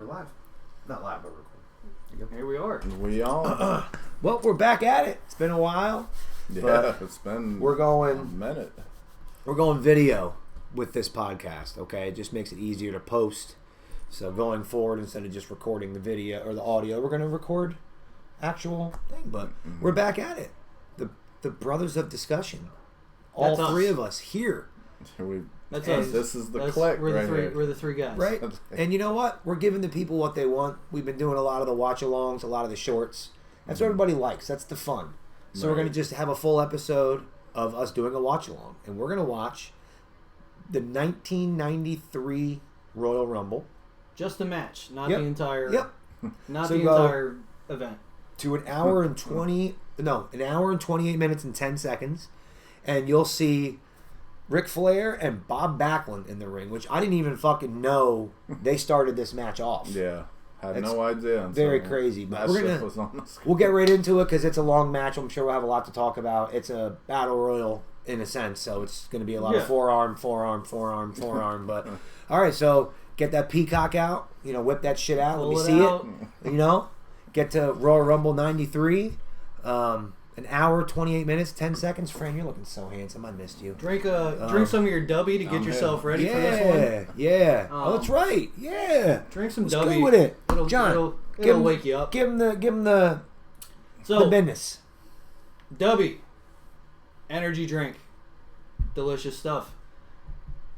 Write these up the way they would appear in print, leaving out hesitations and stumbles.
We're live. Not live, but recording. Here we are. We are. Well, we're back at it. It's been a while. Yeah, it's been We're a going minute. we're going video with this podcast, okay? It just makes it easier to post. So going forward, instead of just recording the video or the audio, we're going to record actual thing. But we're back at it. The brothers of discussion. All That's three us. of us here. That's And us. This is the That's- click we're the right three. here. We're the three guys. Right? And you know what? We're giving the people what they want. We've been doing a lot of the watch-alongs, a lot of the shorts. That's what everybody likes. That's the fun. So we're Right. going to just have a full episode of us doing a watch-along. And we're going to watch the 1993 Royal Rumble Just the match, not Yep. the entire. Yep. Not So the go- entire event. to an hour and 28 minutes and 10 seconds. And you'll see Ric Flair and Bob Backlund in the ring, which I didn't even fucking know they started this match off. Yeah, had It's no idea. very until crazy, but that we're shit gonna- was on the screen. We'll get right into it because it's a long match. I'm sure we'll have a lot to talk about. It's a battle royal in a sense, so it's going to be a lot of Yeah. forearm. But all right, so get that peacock out. Whip that shit out. Let me Pull it see out. it. Get to Royal Rumble '93. An hour, 28 minutes, 10 seconds. Fran, you're looking so handsome. I missed you. Drink some of your Dubby to get I'm yourself here. ready for this one. Yeah. Oh, that's right. Yeah. Drink some Let's Dubby. go with it, It'll, John. It'll give him- wake you up. Give him the So business. Dubby, energy drink, delicious stuff.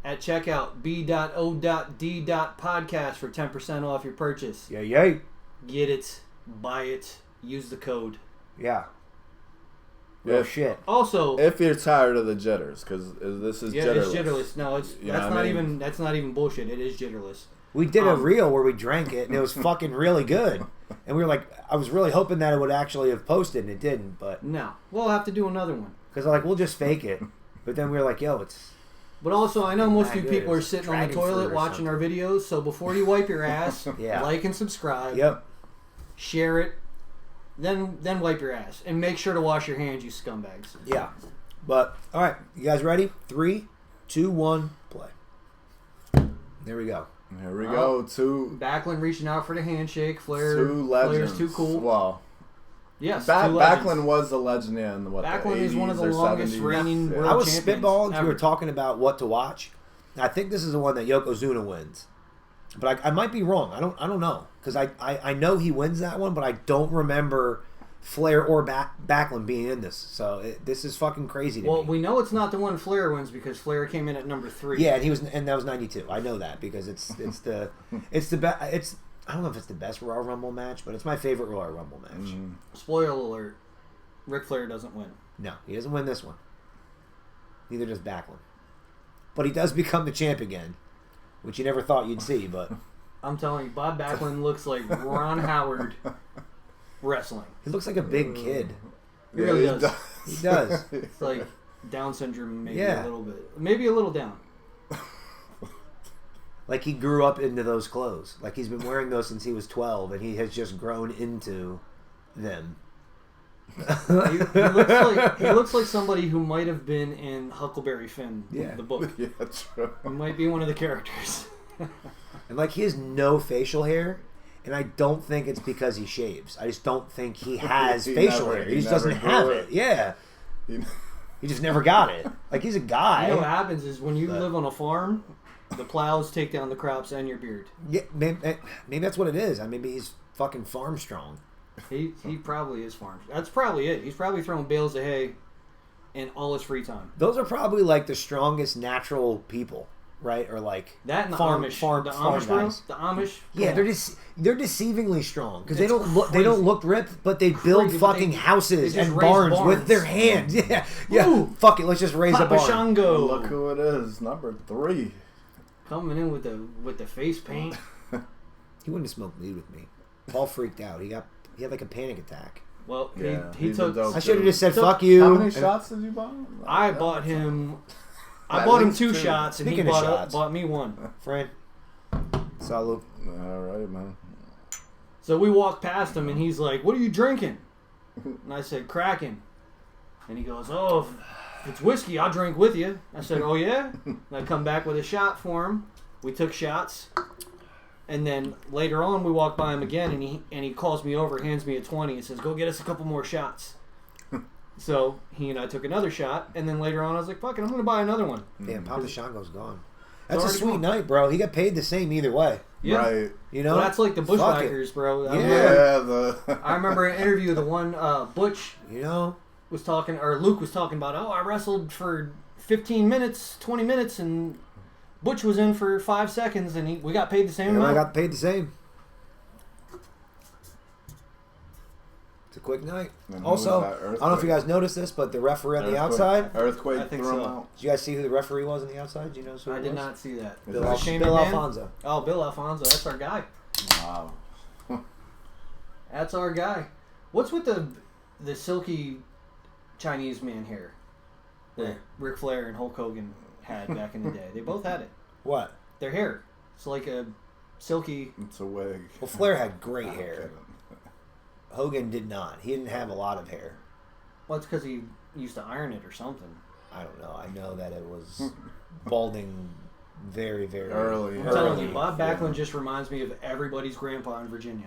At checkout, b.o.d.podcast for 10% off your purchase. Yeah. Get it, buy it, use the code. Yeah. Real If- shit. Also, If you're tired of the jitters, because this is yeah, jitterless. it's jitterless. No, it's You know that's what I not mean? even that's not even bullshit. It is jitterless. We did a reel where we drank it, and it was fucking really good. And we were like, I was really hoping that it would actually have posted, and it didn't. But No, we'll have to do another one. because we'll just fake it. But then we were like, yo, it's But also, I know most of you Not people good. are It's sitting on the dragon fruit toilet or watching our videos. So before you wipe your ass, Yeah. like and subscribe. yep. Share it. Then wipe your ass and make sure to wash your hands, you scumbags. Yeah. But all right, you guys ready? 3, 2, 1, play. There we go. Here we go. Two Backlund reaching out for the handshake. Flair's legends. too cool. Wow. Yes, two legends. Backlund was a legend in what Backlund the is one of 80s the or longest 70s. reigning Yeah. world I was champions spitballing. We ever. were talking about what to watch. I think this is the one that Yokozuna wins. But I might be wrong. I don't know. Because I know he wins that one, but I don't remember Flair or Backlund being in this. So this is fucking crazy to Well, me. we know it's not the one Flair wins because Flair came in at number 3. Yeah, and that was 92. I know that because it's the I don't know if it's the best Royal Rumble match, but it's my favorite Royal Rumble match. Spoiler alert: Ric Flair doesn't win. No, he doesn't win this one. Neither does Backlund. But he does become the champ again, which you never thought you'd see, but I'm telling you, Bob Backlund looks like Ron Howard wrestling. he looks like a big kid. He really he does. He does. It's like Down syndrome, maybe Yeah. a little bit, maybe a little down. Like he grew up into those clothes. Like he's been wearing those since he was 12, and he has just grown into them. He looks like somebody who might have been in Huckleberry Finn, Yeah. the book. Yeah, true. He might be one of the characters. And like he has no facial hair, and I don't think it's because he shaves. I just don't think he has He facial never- hair. he He just doesn't never have grew it. it. Yeah, he just never got it. Like he's a guy. You know what happens is when you But- live on a farm, the plows take down the crops and your beard. Yeah, maybe that's what it is. Maybe he's fucking farm strong. He probably is farm. That's probably it. He's probably throwing bales of hay in all his free time. Those are probably like the strongest natural people, right? Or like That and the farm, Amish, farm, the farm Amish, bro, guys. the Amish. Yeah, come they're deceivingly strong because they It's don't crazy. look ripped, but they build Crazy, but fucking they houses just and raise barns barns. with their hands. Yeah. Ooh. Fuck it, let's just raise on. a Papa barn. Shango Look who it is. Number 3. coming in with the face paint. He wouldn't have smoked weed with me. Paul freaked out. He had like a panic attack. Well, Yeah, he he's a took. dope I should have dude. just said So, fuck you. How many and- shots did you buy? I bought him. I At bought him least 2 2. shots, and he Speaking of bought shots. bought me 1. Fran. Salud. All right, man. So we walked past him, and he's like, "What are you drinking?" And I said, "Kraken." And he goes, "Oh, if it's whiskey, I'll drink with you." I said, "Oh yeah." And I come back with a shot for him. We took shots. And then later on, we walk by him again, and he calls me over, hands me a 20, and says, "Go get us a couple more shots." So he and I took another shot, and then later on, I was like, "Fuck it, I'm gonna buy another one." Damn, Papa Shango's gone. That's a already sweet gone. night, bro. He got paid the same either way. Yeah. Right. You know, Well, that's like the Fuck it. Bushwhackers, bro. I Yeah. remember- Yeah. I remember an interview, the one Butch You know, was talking, or Luke was talking about, I wrestled for 15 minutes, 20 minutes, and Butch was in for 5 seconds, and we got paid the same I amount. got paid the same. It's a quick night. And who Also, was that? I don't know if you guys noticed this, but the referee on the outside. Earthquake I think threw him so. out. Did you guys see who the referee was on the outside? Do you know who I it did was? not see that. Bill Was it Al- Shane Bill McMahon? Alfonso. Oh, Bill Alfonso. That's our guy. Wow. That's our guy. What's with the silky Chinese man hair that Ric Flair and Hulk Hogan had back in the day? They both had it. What? Their hair. It's like a silky. It's a wig. Well, Flair had great I'm hair. kidding. Hogan did not. He didn't have a lot of hair. Well, it's because he used to iron it or something. I don't know. I know that it was balding very, very Early. I'm telling Early. you, Bob Yeah. Backlund just reminds me of everybody's grandpa in Virginia.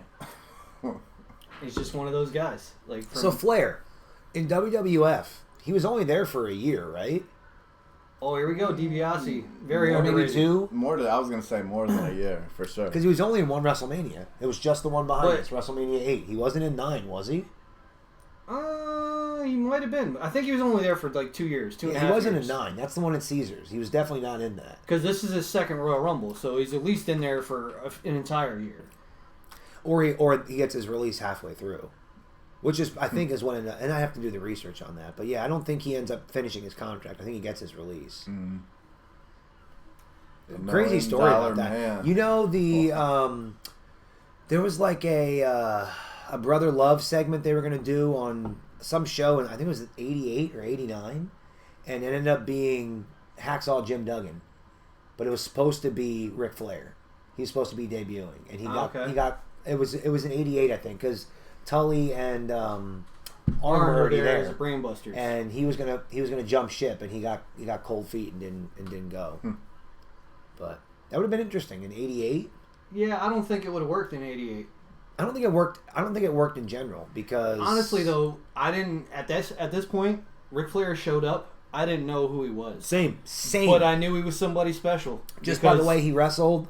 He's just one of those guys. Like from, So Flair, in WWF, he was only there for a year, right? oh, here we go, DiBiase, very Or maybe underrated. two? I was gonna say more than a year for sure. Because he was only in one WrestleMania. It was just the one behind But- us, WrestleMania 8. He wasn't in 9, was he? He might have been. I think he was only there for like 2 years, two and a He half wasn't years. in 9. That's the one at Caesars. He was definitely not in that. Because this is his second Royal Rumble, so he's at least in there for an entire year. Or he gets his release halfway through. Which is, I think, is when, and I have to do the research on that. But yeah, I don't think he ends up finishing his contract. I think he gets his release. Mm. The Crazy $1 story million about that. man. You know there was like a Brother Love segment they were gonna do on some show, and I think it was 88 or 89, and it ended up being Hacksaw Jim Duggan, but it was supposed to be Ric Flair. He was supposed to be debuting, and he got it was in 88, I think, because Tully and Arn were already there as there. Brainbusters. And he was gonna jump ship, and he got cold feet and didn't go. But that would have been interesting in '88. Yeah, I don't think it would have worked in '88. I don't think it worked. I don't think it worked in general because Honestly, though, I didn't at this point. Ric Flair showed up. I didn't know who he was, same. but I knew he was somebody special. Just by the because- way he wrestled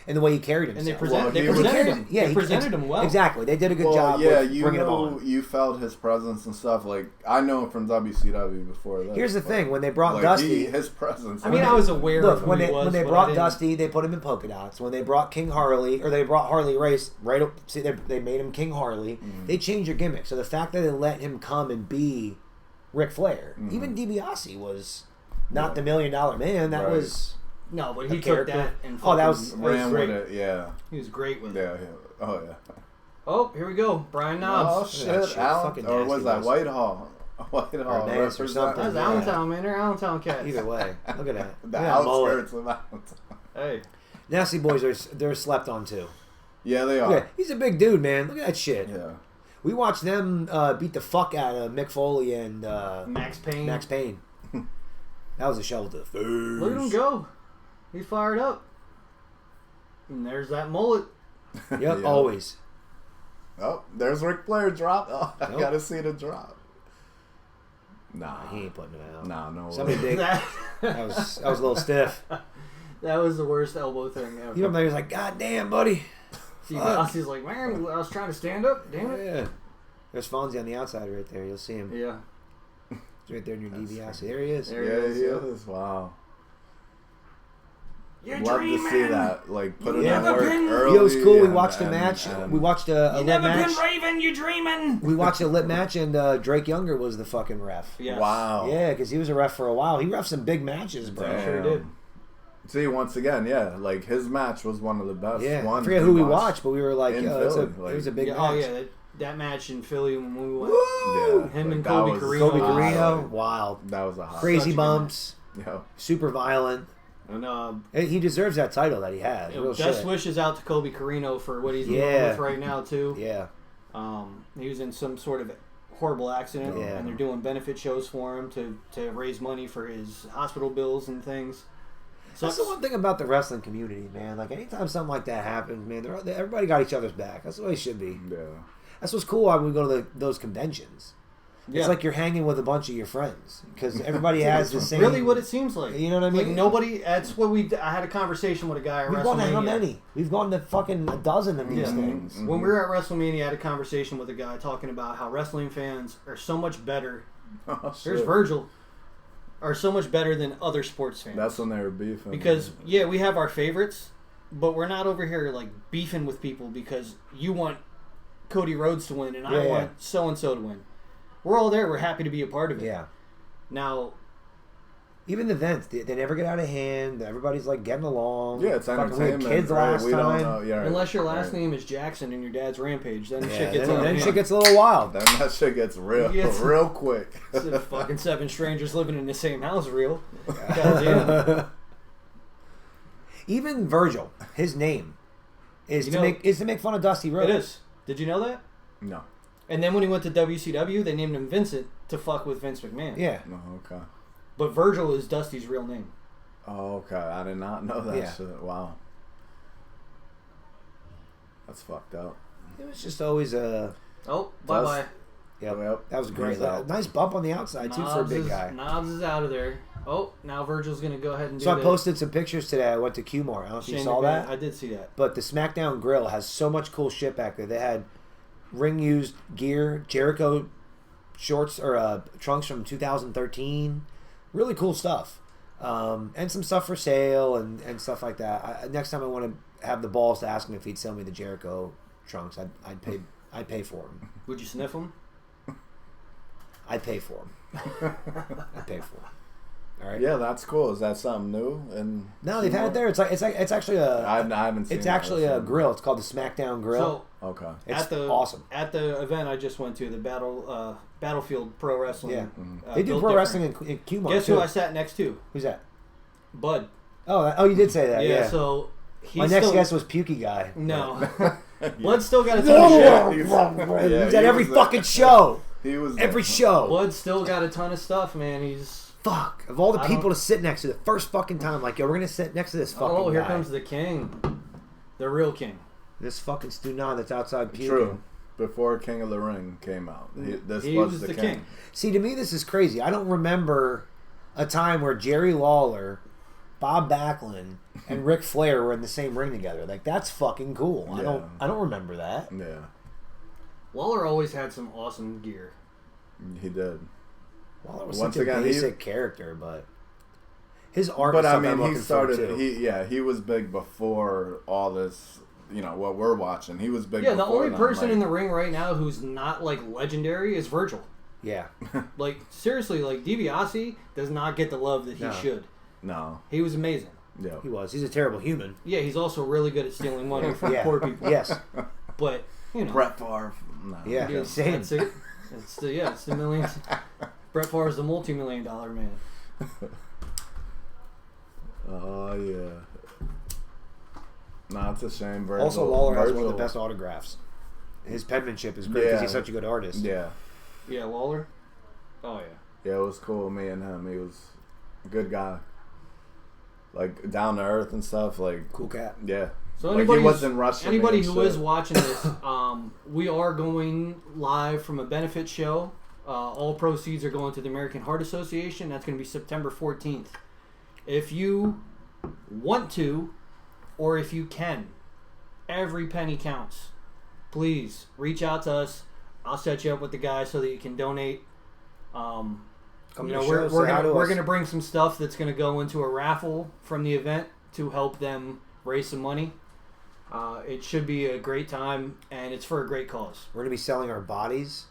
and the way he carried and himself. they presented him. Yeah, they presented him well. Exactly, they did a good Well, job. yeah, with you bringing him know, on. you felt his presence and stuff. Like I know him from WCW before that. Here's the but, thing: when they brought like, Dusty, his presence. I mean, I was aware of look who when he they was. when they but I brought didn't- Dusty, they put him in polka dots. When they brought King Harley, or they brought Harley Race, right? See, they made him King Harley. They changed your gimmick. So the fact that they let him come and be Ric Flair, even DiBiase was not the $1 Million Man. That Right. was No, but a he took character. that and Oh, that fucking- was ran great. with it. Yeah, He was great with it. yeah. Oh yeah. Oh, here we go, Brian Oh Knobs. shit, that shit. Allen, Fucking or nasty was that was. Whitehall? Whitehall, Nance or represent- something. That's Yeah. Allentown, man. They're Allentown cats. either way. Look at that. The Look at that mullet. outskirts of Allentown. Hey, Nasty Boys they're slept on too. Yeah, they are. Yeah, he's a big dude, man. Look at that shit. Yeah. We watched them beat the fuck out of Mick Foley and Max Payne. Max Payne. That was a show with the face. Look at him go. He's fired up. And there's that mullet. Yep, Yeah. always. Oh, there's Ric Flair drop. Oh, I Nope. gotta see the drop. Nah, He ain't putting it out. nah, no. Somebody way. big. that, That was a little stiff. that was the worst elbow thing ever. You know, he was like, "God damn, buddy." DiBiase's like, man, I was trying to stand up. Damn it. Yeah. There's Fonzie on the outside right there. You'll see him. Yeah. It's right there in your DiBiase. There he is. There Yeah, he he is. is. Wow. You're Love dreaming. to see that. Like put in Yeah. that work Never been- early. You know, it was cool. We and- watched a and- match. and- We watched a You lit never match. been raving, you dreaming. We watched a lit match, and Drake Younger was the fucking ref. Yes. Wow. Yeah, because he was a ref for a while. He refed some big matches, bro. Damn. Sure did. See, once again, yeah, like his match was one of the best. Yeah, I ones forget who we watched. watched, but we were like, in it Philly, was a big Yeah, match. oh, yeah. That match in Philly when we went. Woo! Yeah, Him and that Kobe was- Carino. Kobe Wow. Carino, wild, That was a hot. crazy Such a good bumps, Yeah. super violent. And He deserves that title that he has. Real best shit. wishes out to Kobe Carino for what he's dealing Yeah. with right now, too. Yeah, He was in some sort of horrible accident, Yeah. and they're doing benefit shows for him to raise money for his hospital bills and things. So That's the one thing about the wrestling community, man. Like, anytime something like that happens, man, everybody got each other's back. That's the way it should be. Yeah. That's what's cool when we go to those conventions. yeah. It's like you're hanging with a bunch of your friends because everybody has the same. really what it seems like. You know what I mean? Like nobody. That's what I had a conversation with a guy at We've gone to how WrestleMania. many? We've gone to fucking a dozen of these Yeah. things. Mm-hmm. When we were at WrestleMania, I had a conversation with a guy talking about how wrestling fans are so much better. Oh, There's shit. Virgil. Are so much better than other sports fans. That's when they were beefing. because yeah, we have our favorites, but we're not over here like beefing with people because you want Cody Rhodes to win and I Yeah, want so and so to win. We're all there. We're happy to be a part of it. Yeah. Now, Even the events, they never get out of hand. Everybody's like getting along. yeah, it's Fucking, we had entertainment. kids right? last We time. don't know. Yeah, right. unless your last Right. name is Jackson and your dad's Rampage, then Yeah, shit gets then, out of then hand. shit gets a little wild. Then that shit gets real, Yes. real quick. It's the fucking 7 strangers living in the same house, real. Goddamn. Even Virgil, his name is You to know- make fun of Dusty Rhodes. It is. Did you know that? No. And then when he went to WCW, they named him Vincent to fuck with Vince McMahon. Yeah. No. Okay. But Virgil is Dusty's real name. Oh, okay. I did not know that Yeah. shit. Wow. That's fucked up. It was just always a. Oh, bye-bye. Yep. Yep. That was great. He's out. Nice bump on the outside too for a big guy. Knobs is out of there. Oh, now Virgil's going to go ahead and do So I the posted some pictures today. I went to Qmore. I don't know if you Shane saw McMahon. that. I did see that. But the SmackDown Grill has so much cool shit back there. They had ring used gear, Jericho shorts or trunks from 2013. Really cool stuff. And some stuff for sale and stuff like that. Next time I want to have the balls to ask him if he'd sell me the Jericho trunks. I'd pay for them. Would you sniff him? I'd pay for them. I'd pay for them. All right. Yeah, that's cool. Is that something new? And No, they've had it there. It's actually a. I haven't seen. It's it. actually a grill. It's called the SmackDown Grill. So, Okay. It's at the awesome. At the event I just went to, the Battlefield Pro Wrestling. Yeah. Built They do pro different. wrestling in Qmore Guess too. who I sat next to? Who's that? Bud. Oh, you did say that. Yeah. So he's My next still, guest was Pukey Guy. No. Yeah. Bud's still got a ton of shit. He He's- was yeah, at he every was fucking show. He was Every show. Bud's still got a ton of stuff, man. He's Fuck. Of all the I people don't- to sit next to the first fucking time, like, yo, we're gonna sit next to this fucking oh, here guy. comes the king, the real king. This fucking Stunan that's outside puking. True. Before King of the Ring came out, this He was was the the king. king. See, to me, this is crazy. I don't remember a time where Jerry Lawler, Bob Backlund, and Ric Flair were in the same ring together. Like, that's fucking cool. I Yeah. don't remember that. Yeah, Lawler always had some awesome gear. he did. Lawler was Once such a again, basic character, but his art. But is I something I'm mean, he looking forward started. to. He was big before all this. You know what we're watching. He was big. Yeah, the before only then, person like- in the ring right now who's not like legendary is Virgil. Yeah. Like seriously, like DiBiase does not get the love that he No. should. No. He was amazing. Yeah. He was. He's a terrible human. Yeah, he's also really good at stealing money from Yeah. poor people. Yes. But you know, Brett Favre. No. Yeah. dude, Same. that's it. It's the millions. Brett Favre is the multi-million-dollar man. Oh yeah. No, it's a shame. Virgil, Also, Lawler has one of the Virgil- best autographs. His penmanship is great because Yeah. he's such a good artist. Yeah. Yeah, Lawler. Oh yeah. Yeah, it was cool. Me and him. He was a good guy. Like down to earth and stuff. Like Cool cat. yeah. So Like, anybody, he wasn't rushing me anybody and who shit. is watching this, we are going live from a benefit show. All proceeds are going to the American Heart Association. That's going to be September 14th. If you want to, or if you can, every penny counts. Please reach out to us. I'll set you up with the guy so that you can donate. Come You to know, the we're show, say hi to we're us. gonna bring some stuff that's gonna go into a raffle from the event to help them raise some money. It should be a great time, and it's for a great cause. We're gonna be selling our bodies.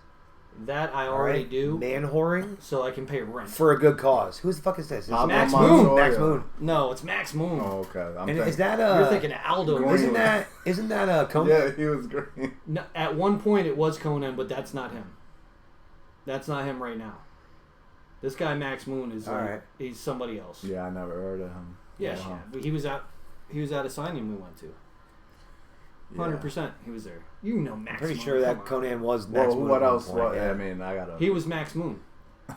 That I all already right? do, Man whoring so I can pay rent. for a good cause. Who the fuck is this? Is Pablo Max Montoya. Moon. Max Moon. No, it's Max Moon. Oh, okay. I'm And thinking, is that You're thinking of Aldo. Going- isn't that Conan? Yeah, he was great. No, at one point it was Conan, but that's not him. That's not him right now. This guy Max Moon is All right. he's somebody else. Yeah, I never heard of him. Yeah, Wow. He was at a signing we went to. 100%, he was there. You know Max. I'm pretty Moon, sure come that on. Conan was Max Well, Moon. what at one else? point, What? yeah. I mean, I gotta. He was Max Moon.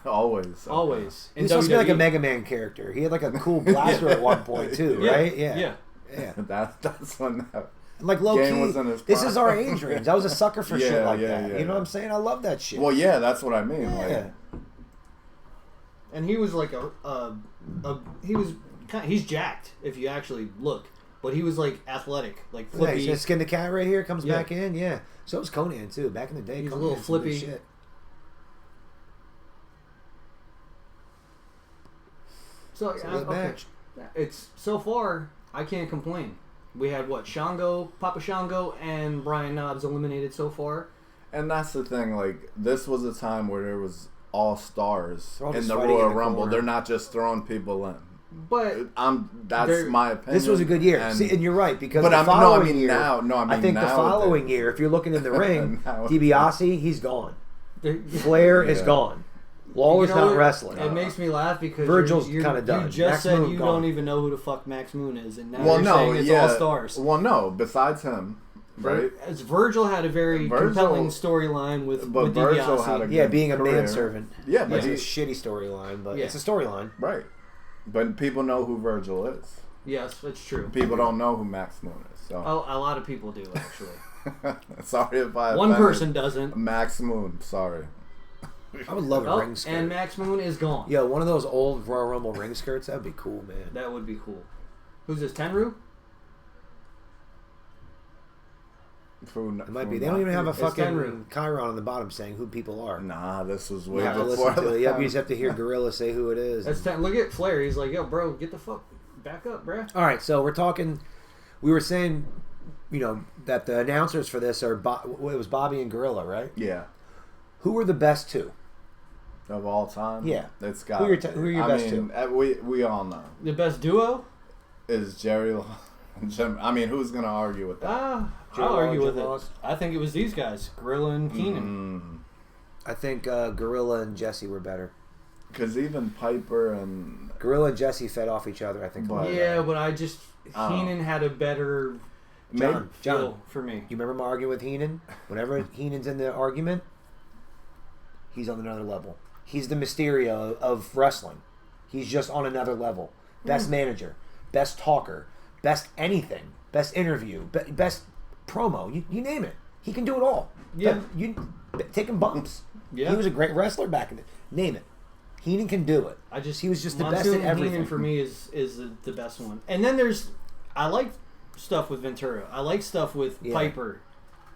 Always. Always. He In was supposed to be like a WWE. Mega Man character. He had like a cool blaster at one point too, Yeah. right? Yeah. Yeah. That's when that Like low game key, was in his this prime. is our age range. I was a sucker for shit Yeah, like yeah, that. yeah, You know what yeah. I'm saying? I love that shit. Well, yeah, that's what I mean. Yeah. Like, And he was like he's jacked if you actually look, but he was like athletic, like Yeah, flippy. he's gonna skin the cat right here. Comes Yeah. back in. Yeah. So was Conan too. Back in the day, He's a Conan little had some good flippy. Shit. So It's a good okay. match. It's so far I can't complain. We had what Shango, Papa Shango, and Brian Knobs eliminated so far. and that's the thing. Like, this was a time where there was all stars They're all in just the fighting in Royal the Rumble. corner. They're not just throwing people in. But That's They're- my opinion. This was a good year. And, See, and you're right because but the I'm no, I following mean year, now. No, I mean I think the nowadays. following year, if you're looking in the ring, Nowadays. DiBiase, he's gone. the- Flair is Yeah. gone. Lawler's you know not what? wrestling. It makes me laugh because Virgil's you're, kinda done. You just Max said Moon you gone. don't even know who the fuck Max Moon is, and now Well, you're no, saying it's yeah. all stars. Well, no. Besides him, right? As Virgil had a very Virgil- compelling storyline with But Virgil DiBiase. had a Yeah, good being a career. manservant. Yeah, but It's he, a shitty storyline, but Yeah. it's a storyline. right. But people know who Virgil is. Yes, that's true. People don't know who Max Moon is. So Oh, a lot of people do actually. sorry if I One offended person doesn't. Max Moon. Sorry. I would love a Oh, ring skirt. and Max Moon is gone. Yo, one of those old Royal Rumble ring skirts, that'd be cool, man. That would be cool. Who's this? Tenru? It might be. They don't even have a It's fucking Tenru. chyron on the bottom saying who people are. Nah, this was You way have to before. listen to it. that. Yeah, you just have to hear Gorilla say who it is. That's Look at Flair. He's like, yo, bro, get the fuck back up, bruh. All right, so we're talking. We were saying, you know, that the announcers for this are it was Bobby and Gorilla, right? Yeah, Who were the best two? of all time. Yeah. It's got. Who are your best two? We all know The best duo? is Jerry. And Jim. I mean, who's gonna argue with that? I'll argue Jim with it. Ross. I think it was these guys, Gorilla and Keenan. Mm. I think Gorilla and Jesse were better. Because even Piper and Gorilla and Jesse fed off each other, I think. But- Yeah, but I just Oh. Heenan had a better John, feel for me. you remember him arguing with Heenan? Whenever Heenan's in the argument, he's on another level. He's the Mysterio of wrestling. He's just on another level. Best manager, best talker, best anything, best interview, best promo. You name it. He can do it all. Yeah. Taking bumps. Yeah. He was a great wrestler back in the name it. Heenan can do it. He was just the best Monsoon at and everything. Heenan for me is the best one. And then I like stuff with Ventura. I like stuff with Yeah. Piper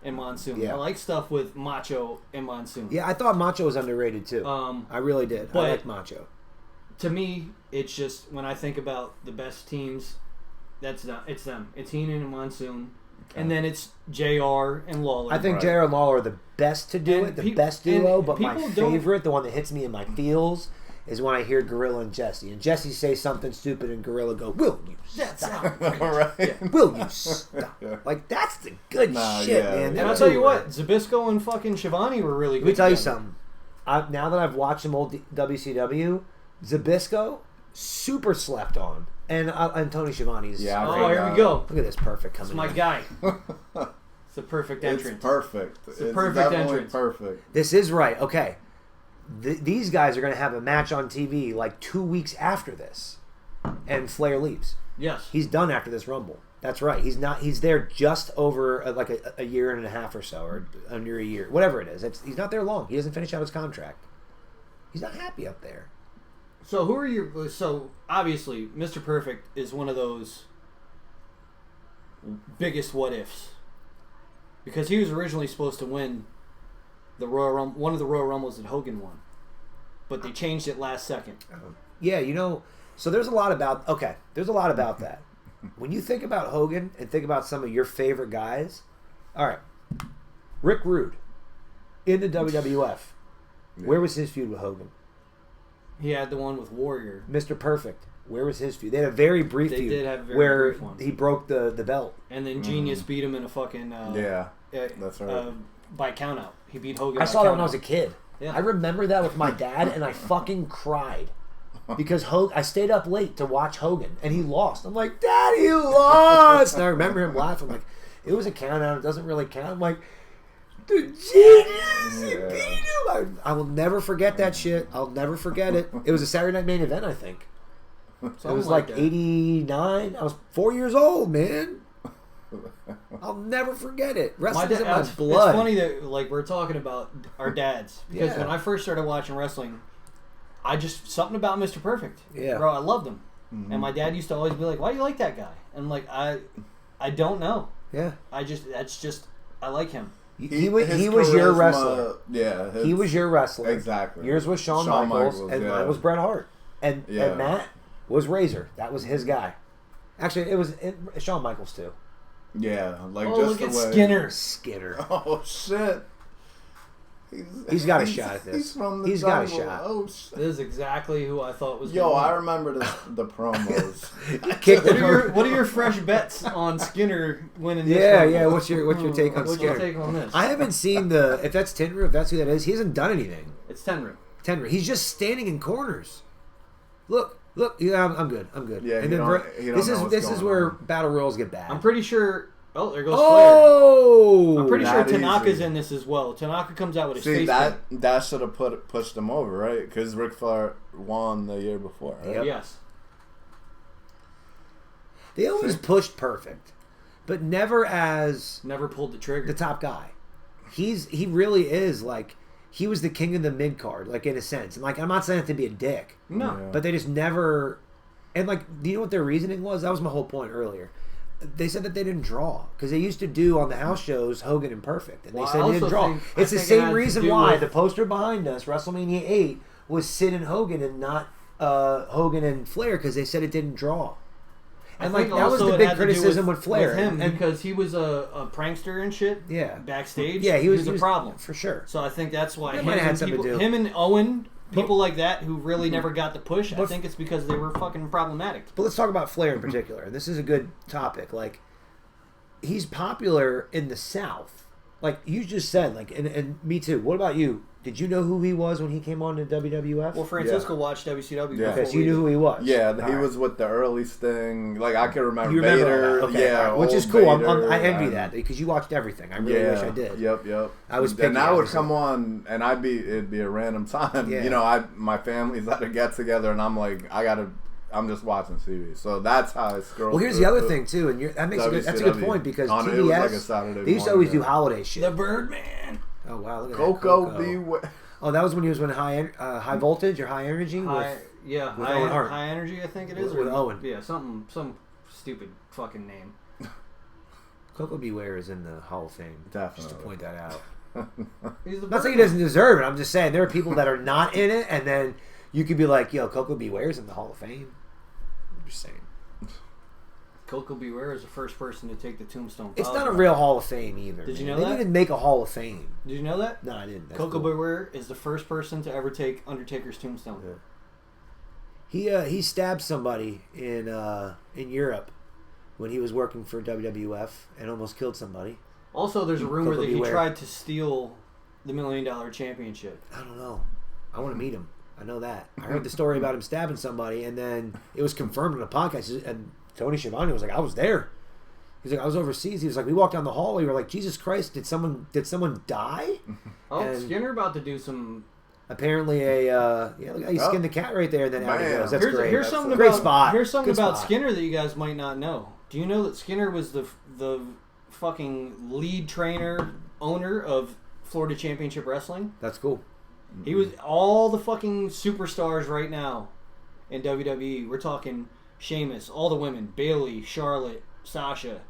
and Monsoon. Yeah. I like stuff with Macho and Monsoon. Yeah, I thought Macho was underrated too. Um, I really did. but- I like Macho. to me, it's just when I think about the best teams, it's them. It's Heenan and Monsoon, and then it's JR and Lawler. I think Right. JR and Lawler are the best to do And it, the peop- best duo, and but my people don't- favorite, the one that hits me in my feels, is when I hear Gorilla and Jesse. And Jesse say something stupid and Gorilla go, "Will you stop? right. Will you stop?" Like, that's the good Nah, shit, yeah. man. And Them I'll two tell you were- what, Zbyszko and fucking Shivani were really good. Let me tell you together. something. Now that I've watched some old WCW, Zbyszko, super slept on. And Tony Schiavone's. Yeah, I Oh, forgot. here we go. Look at this perfect coming It's my in. guy. It's a perfect It's entrance. perfect. It's a perfect definitely entrance. perfect. This is right. Okay. These guys are going to have a match on TV like 2 weeks after this. And Flair leaves. Yes. He's done after this Rumble. That's right. He's there just over like a year and a half or so, or under a year. Whatever it is. He's not there long. He doesn't finish out his contract. He's not happy up there. So who are your? So obviously, Mr. Perfect is one of those biggest what ifs because he was originally supposed to win the one of the Royal Rumbles that Hogan won, but they changed it last second. Yeah, so there's a lot about that. When you think about Hogan and think about some of your favorite guys, all right, Rick Rude in the WWF, where was his feud with Hogan? He had the one with Warrior. Mr. Perfect, where was his feud? They had a very brief They feud did have very where brief ones. he broke the belt. And then Genius beat him in a fucking That's right. by countout. He beat Hogan. I by saw that when I countout. was a kid. Yeah. I remember that with my dad, and I fucking cried. Because I stayed up late to watch Hogan, and he lost. I'm like, Daddy, you lost! And I remember him laughing, like, it was a count out, it doesn't really count. I'm like, The genius! He Yeah. beat him! I will never forget that shit. I'll never forget it. It was a Saturday night main event, I think. It was like that. 89. I was 4 years old, man. I'll never forget it. Wrestling's in my blood. It's funny that like we're talking about our dads because Yeah. when I first started watching wrestling, I just something about Mr. Perfect. Yeah. Bro, I loved him, and my dad used to always be like, "Why do you like that guy?" And I'm like, I don't know. Yeah. That's just I like him. He was His your charisma, wrestler. Yeah. He was your wrestler. Exactly. Yours was Shawn Shawn Michaels, Michaels, and yeah. mine was Bret Hart. And Matt was Razor. That was his guy. Actually, it was Shawn Michaels too. Yeah, like Oh, just look the at way. Skinner. Skinner. Oh shit. He's got a shot at this. He's from the He's got a jungle. shot. Oh shit. This is exactly who I thought was. Yo, gonna I win. remember the promos. Kicked What him. are what are your fresh bets on Skinner winning? This Yeah, Rumble? yeah. What's your take on What's Skinner? your take on this? I haven't seen if that's Tenru, if that's who that is. He hasn't done anything. It's Tenru. Tenru. He's just standing in corners. Look. Yeah, I'm good. Yeah, and he then don't- he don't know what's this is going where on. battle royals get bad. I'm pretty sure. Oh, there goes Flair. Oh, I'm pretty sure Not Tanaka's easy. in this as well. Tanaka comes out with his See face. that should have pushed him over, right? Because Ric Flair won the year before. Right? Yep. Yes. They always pushed Perfect, but never as Never pulled the trigger. the top guy. He really is like he was the king of the mid card, like in a sense. And like I'm not saying it to be a dick, no. Yeah. but they just never. And like, do you know what their reasoning was? That was my whole point earlier. They said that they didn't draw because they used to do on the house shows Hogan and Perfect, and they Well, I said they didn't also draw. think- I It's the think it same had to reason do why with- the poster behind us, WrestleMania 8, was Sid and Hogan and not Hogan and Flair because they said it didn't draw. And I like think that was also the it big had to do criticism with Flair him and because he was a prankster and shit. Yeah. Backstage. yeah, he was a problem. for sure. So I think that's why That him might have had and, something people, to do. him and Owen, people like that who really never got the push. I But- think it's because they were fucking problematic. But let's talk about Flair in particular. And this is a good topic. Like, he's popular in the South. Like you just said, like, and me too. What about you? Did you know who he was when he came on to WWF? Well, Francisco watched WCW. Yeah. before okay, so you we knew did. who he was. Yeah, All he right. was with the early Sting. Like I can remember, You remember Vader. all that. Okay, Yeah, all right. Which is old cool. Vader, I envy and- that because you watched everything. I really Yeah, wish I did. Yep. I was picky, and that would obviously. come on, and it'd be a random time. Yeah. You know, my family's at a get together, and I'm like, I'm just watching TV. So that's how I scroll. Well, here's the other thing too, and that makes that's a good WCW. point because On- TBS it was like a Saturday they used to always morning, do holiday shit. The Birdman. Oh wow, look at Coco that. beware. Oh, that was when he was high voltage or high energy. High, with, yeah, with high, Owen Hart. high energy. I think it is. With or, Owen. Yeah, some stupid fucking name. Coco Beware is in the Hall of Fame. Just to Definitely. point that out. He's the I'm not saying he Birdman. doesn't deserve it. I'm just saying there are people that are not in it, and then you could be like, "Yo, Coco Beware's in the Hall of Fame." I'm just saying. Coco Beware is the first person to take the Tombstone. It's not a polygraph. real Hall of Fame either. Did you man. know they that? didn't make a Hall of Fame. Did you know that? No, I didn't. That's Coco cool. Beware is the first person to ever take Undertaker's tombstone. Yeah. He stabbed somebody in Europe when he was working for WWF and almost killed somebody. Also, there's a rumor Coco that he Beware. tried to steal the $1 Million Championship. I don't know. I want to meet him. I know that. I heard the story about him stabbing somebody, and then it was confirmed in a podcast. And Tony Schiavone was like, "I was there." He's like, "I was overseas." He was like, "We walked down the hall. We were like, Jesus Christ, did someone die?" Oh, And- Skinner about to do some. Apparently, look how you skinned the cat right there. And then out he Man. goes. That's Here's, great. here's something Great about spot. here's something Good about spot. Skinner that you guys might not know. Do you know that Skinner was the fucking lead trainer owner of Florida Championship Wrestling? That's cool. He was all the fucking superstars right now in WWE. We're talking Sheamus, all the women, Bayley, Charlotte, Sasha,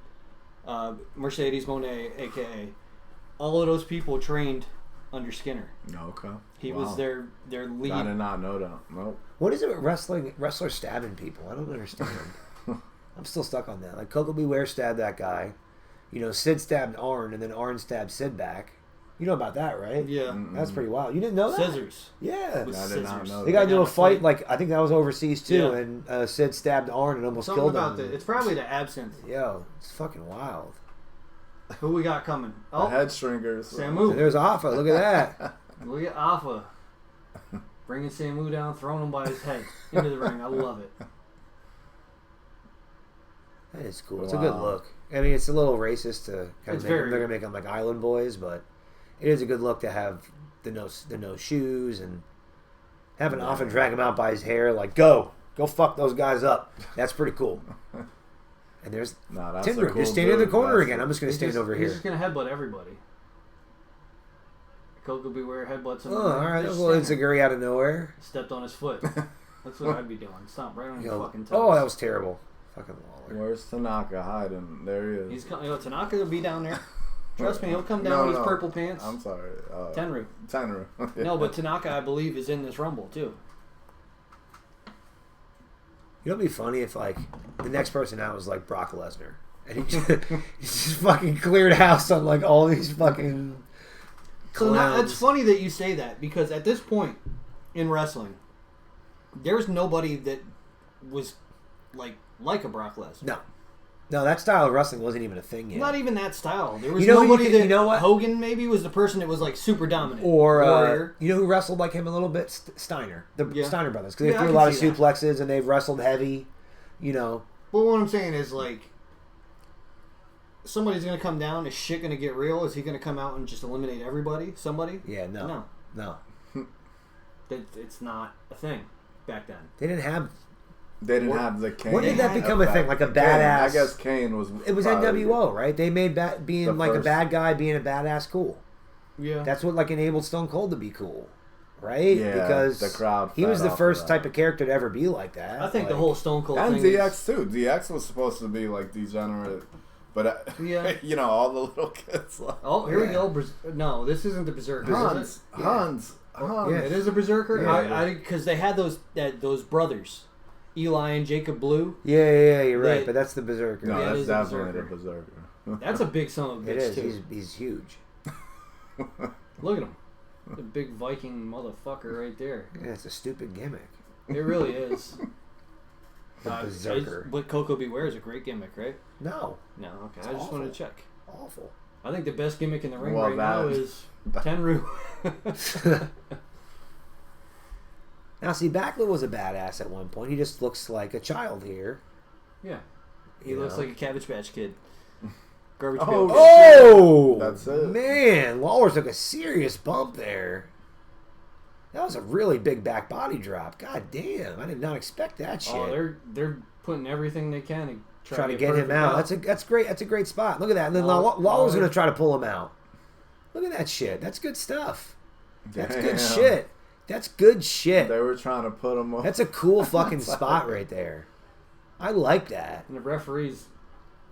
Mercedes Moné, aka all of those people trained under Skinner. Okay. He Wow. was their lead. I did not know that. Nope. What is it with wrestlers stabbing people? I don't understand. I'm still stuck on that. Like Coco Beware stabbed that guy. You know, Sid stabbed Arn, and then Arn stabbed Sid back. You know about that, right? Yeah, That's pretty wild. You didn't know that? scissors. Yeah. With I did not scissors. know They got into got a in fight, like, I think that was overseas too, Yeah. and Sid stabbed Arn and almost Something killed about him. it's probably the absinthe. Yo, it's fucking wild. Who we got coming? The Oh, head stringers. Samu. There's Alpha. Look at that. Look at Alpha. Bringing Samu down, throwing him by his head into the ring. I love it. That is cool. It's a good Wow. look. I mean, it's a little racist to kind It's of make very- them, they're gonna make them like island boys, but it is a good look to have the no shoes and having Offen drag him out by his hair, like go fuck those guys up. That's pretty cool. And there's That's Tinder a cool just standing in the dude. corner That's- again. I'm just gonna stand over He's here. just gonna headbutt everybody. Coco Beware headbutts him. Oh, all right. Just Well, it's a standing. Gary out of nowhere. Stepped on his foot. That's what I'd be doing. Stomp right on You his know, fucking toes. oh, that was terrible. Fucking Lawler. Where's Tanaka hiding? There he is. He's Tanaka will be down there. Trust me, he'll come down No, with his no. purple pants. I'm sorry. Tenru. Tenru. No, but Tanaka, I believe, is in this Rumble too. You know, it'd be funny if like the next person out was like Brock Lesnar, and he just fucking cleared house on like all these fucking. So clowns. it's funny that you say that because at this point in wrestling, there's nobody that was like a Brock Lesnar. No, that style of wrestling wasn't even a thing yet. Not even that style. There was You know who nobody you that. you know what? Hogan maybe was the person that was like super dominant. Or Warrior. you know who wrestled like him a little bit? Steiner, the Yeah. Steiner brothers, because they Yeah, I threw a can lot of see that. suplexes and they've wrestled heavy. You know, But what I'm saying is like, somebody's gonna come down. Is shit gonna get real? Is he gonna come out and just eliminate everybody? Somebody? yeah, no. It's not a thing back then. They didn't have. They didn't have the Kane. When did that become a thing? Like a Kane. badass. I guess Kane was. It was probably- NWO, right? They made being The like a first- bad guy, being a badass cool. Yeah. That's what like enabled Stone Cold to be cool, right? Yeah, because the crowd he was fed the off first of that. type of character to ever be like that. I think the Like, whole Stone Cold And thing. DX too. DX was supposed to be like degenerate, but Yeah. you know all the little kids. Like, Oh, here we Yeah. go. No, this isn't the Berserker. Is it? Hans. Yeah. It is a Berserker. Yeah. Because they had those brothers, Eli and Jacob Blue. Yeah, you're right. They- But that's the Berserker. No, Yeah, it that's is a definitely the berserker. berserker. That's a big son of a It bitch is. too. He's huge. Look at him, the big Viking motherfucker right there. Yeah, it's a stupid gimmick. It really is. The Berserker. But Coco Beware is a great gimmick, right? No, No, okay. It's I just awful. wanted to check. awful. I think the best gimmick in the ring Well, right now that- is Tenru. Now, see, Backlund was a badass at one point. He just looks like a child here. Yeah, he You looks know? like a Cabbage Patch Kid. Garbage Oh, Pail. Oh, That's it. Man, Lawler took a serious bump there. That was a really big back body drop. God damn, I did not expect that shit. Oh, they're putting everything they can to try to get him perfect out. That's great. That's a great spot. Look at that. And then Lawler's Lawler. going to try to pull him out. Look at that shit. That's good stuff. That's Damn. good shit. That's good shit. They were trying to put him. That's a cool fucking spot right there. I like that. And the referee's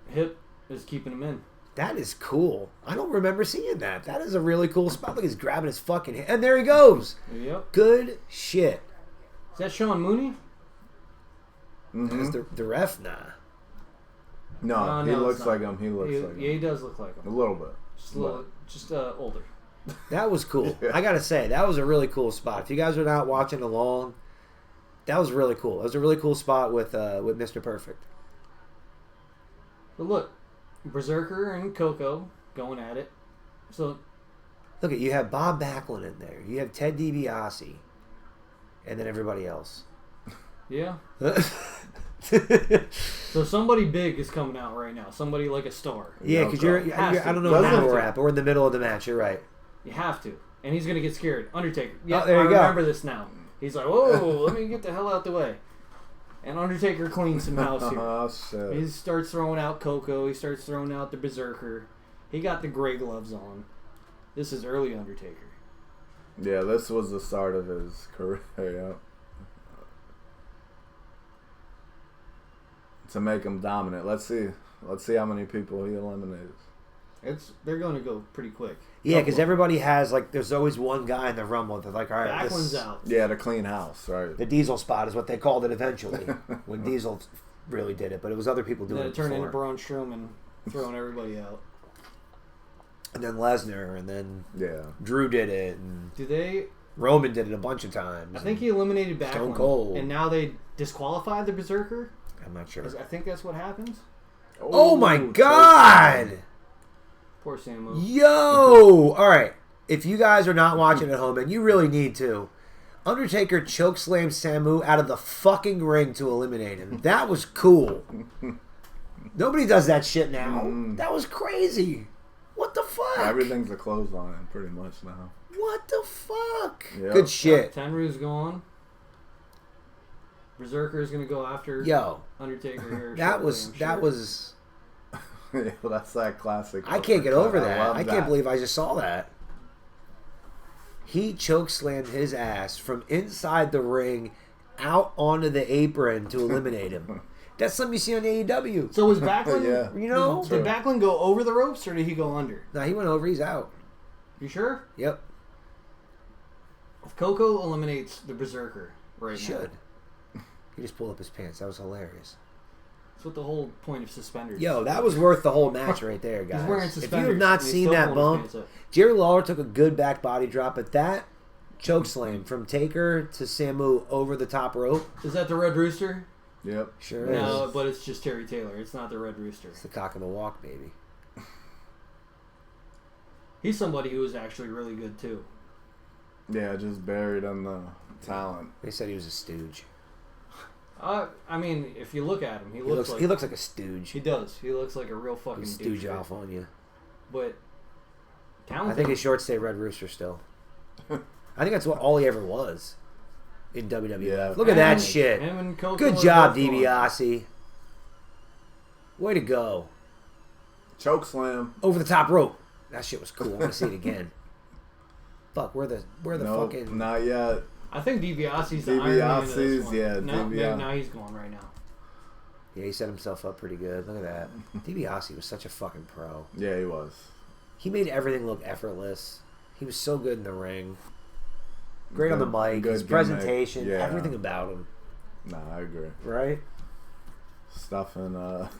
hip is keeping him in. That is cool. I don't remember seeing that. That is a really cool spot. Look, he's grabbing his fucking hand. And there he goes. Yep. Good shit. Is that Sean Mooney? Because the ref, nah. No, he no, looks it's not. like him. He looks like Yeah, he him. does look like A him. little bit. Just a little, just older. That was cool. Yeah. I gotta say, that was a really cool spot. If you guys are not watching along, that was really cool. It was a really cool spot with Mr. Perfect. But look, Berserker and Coco going at it. So Look at you have Bob Backlund in there. You have Ted DiBiase, and then everybody else. yeah. So somebody big is coming out right now. Somebody like a star. Yeah, because Has to. I don't know Doesn't how have we're to. at, but we're in the middle of the match. You're right. You have to. And he's gonna get scared. Undertaker. Yeah, there you I go. remember this now. He's like, whoa, let me get the hell out the way. And Undertaker cleans some house here. Oh shit! He starts throwing out Coco. He starts throwing out the Berserker. He got the gray gloves on. This is early Undertaker. Yeah, this was the start of his career. Yeah. To make him dominant. Let's see how many people he eliminates. They're going to go pretty quick. Yeah, because everybody has like. There's always one guy in the Rumble that's like, all right, Backlund's this, out. Yeah, to clean house, right? the Diesel spot is what they called it eventually when Diesel really did it, but it was other people doing Then it it turned into before. Braun Strowman throwing everybody out. And then Lesnar, and then Yeah. Drew did it, and Do they? Roman did it a bunch of times. I think he eliminated Stone Backlund. Cold. And now they disqualified the Berserker? I'm not sure. 'Cause I think that's what happens. Oh my choke God! Poor Samu. Yo! All right. If you guys are not watching at home, and you really need to, Undertaker chokeslammed Samu out of the fucking ring to eliminate him. That was cool. Nobody does that shit now. That was crazy. What the fuck? Everything's a clothesline, pretty much now. What the fuck? Yep. Good shit. Tenryu's gone. Berserker is gonna go after Yo, Undertaker here. that shortly, was I'm that sure. Yeah, was. that's that classic. I can't get over that. love I can't believe I just saw that. He chokeslammed his ass from inside the ring out onto the apron to eliminate him. That's something you see on AEW. So was Backlund? Yeah. You know? Did Backlund go over the ropes or did he go under? No, he went over. He's out. You sure? Yep. If Coco eliminates the Berserker right He now, should. He just pulled up his pants. That was hilarious. that's what the whole point of suspenders. Yo, that was worth the whole match right there, guys. He's wearing If suspenders. you have not and he's seen still that pulling his bump, pants up. Jerry Lawler took a good back body drop, but that choke slam from Taker to Samu over the top rope, Is that the Red Rooster? Yep. sure No, is. but it's just Terry Taylor. It's not the Red Rooster. It's the cock of the walk, baby. He's somebody who is actually really good too. Yeah, just buried in the talent. They said he was a stooge. I mean, if you look at him, he He looks looks like like a stooge. he does. He looks like a real He fucking would stooge douchebag. off on you. But I talented. think his shorts say Red Rooster still. I think that's what all he ever was in WWE. Yeah. Look at that And shit. him and Coco Good are job, both gone. DiBiase. Way to go. Choke slam. Over the top rope. That shit was cool. I want to see it again. Fuck, where the Nope, fucking... not yet. I think DiBiase's the Iron Man of this DiBiase's, one. yeah, Now he's gone right now. Yeah, he set himself up pretty good. Look at that. DiBiase was such a fucking pro. Yeah, he was. He made everything look effortless. He was so good in the ring. Great on the mic. Good His gimmick. presentation. Yeah. Everything about him. Nah, I agree. Right? Stuffing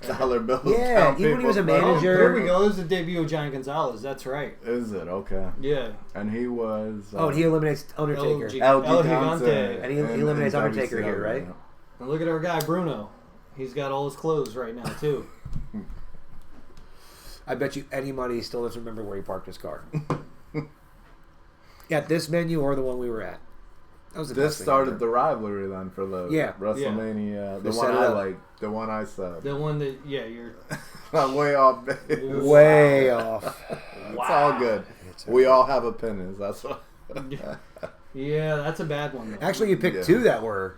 dollar bills. Yeah, down even when he was a people's throats. manager. There we go. This is the debut of Giant Gonzalez. That's right. Is it? Okay. Yeah. And he was... Oh, and he eliminates Undertaker. El El Gigante. Gigante. And he eliminates in Undertaker WCW, here, right? yeah. And look at our guy Bruno. He's got all his clothes right now too. I bet you any money he still doesn't remember where he parked his car. At this venue or the one we were at. That was the This best thing started ever. the rivalry then for the Yeah. WrestleMania. They The set one it I up. liked. The one I said. The one that you're I'm way off base. Way off. It's all good. It's We all have opinions. That's what... Yeah, that's a bad one though. Actually, you picked Yeah. two that were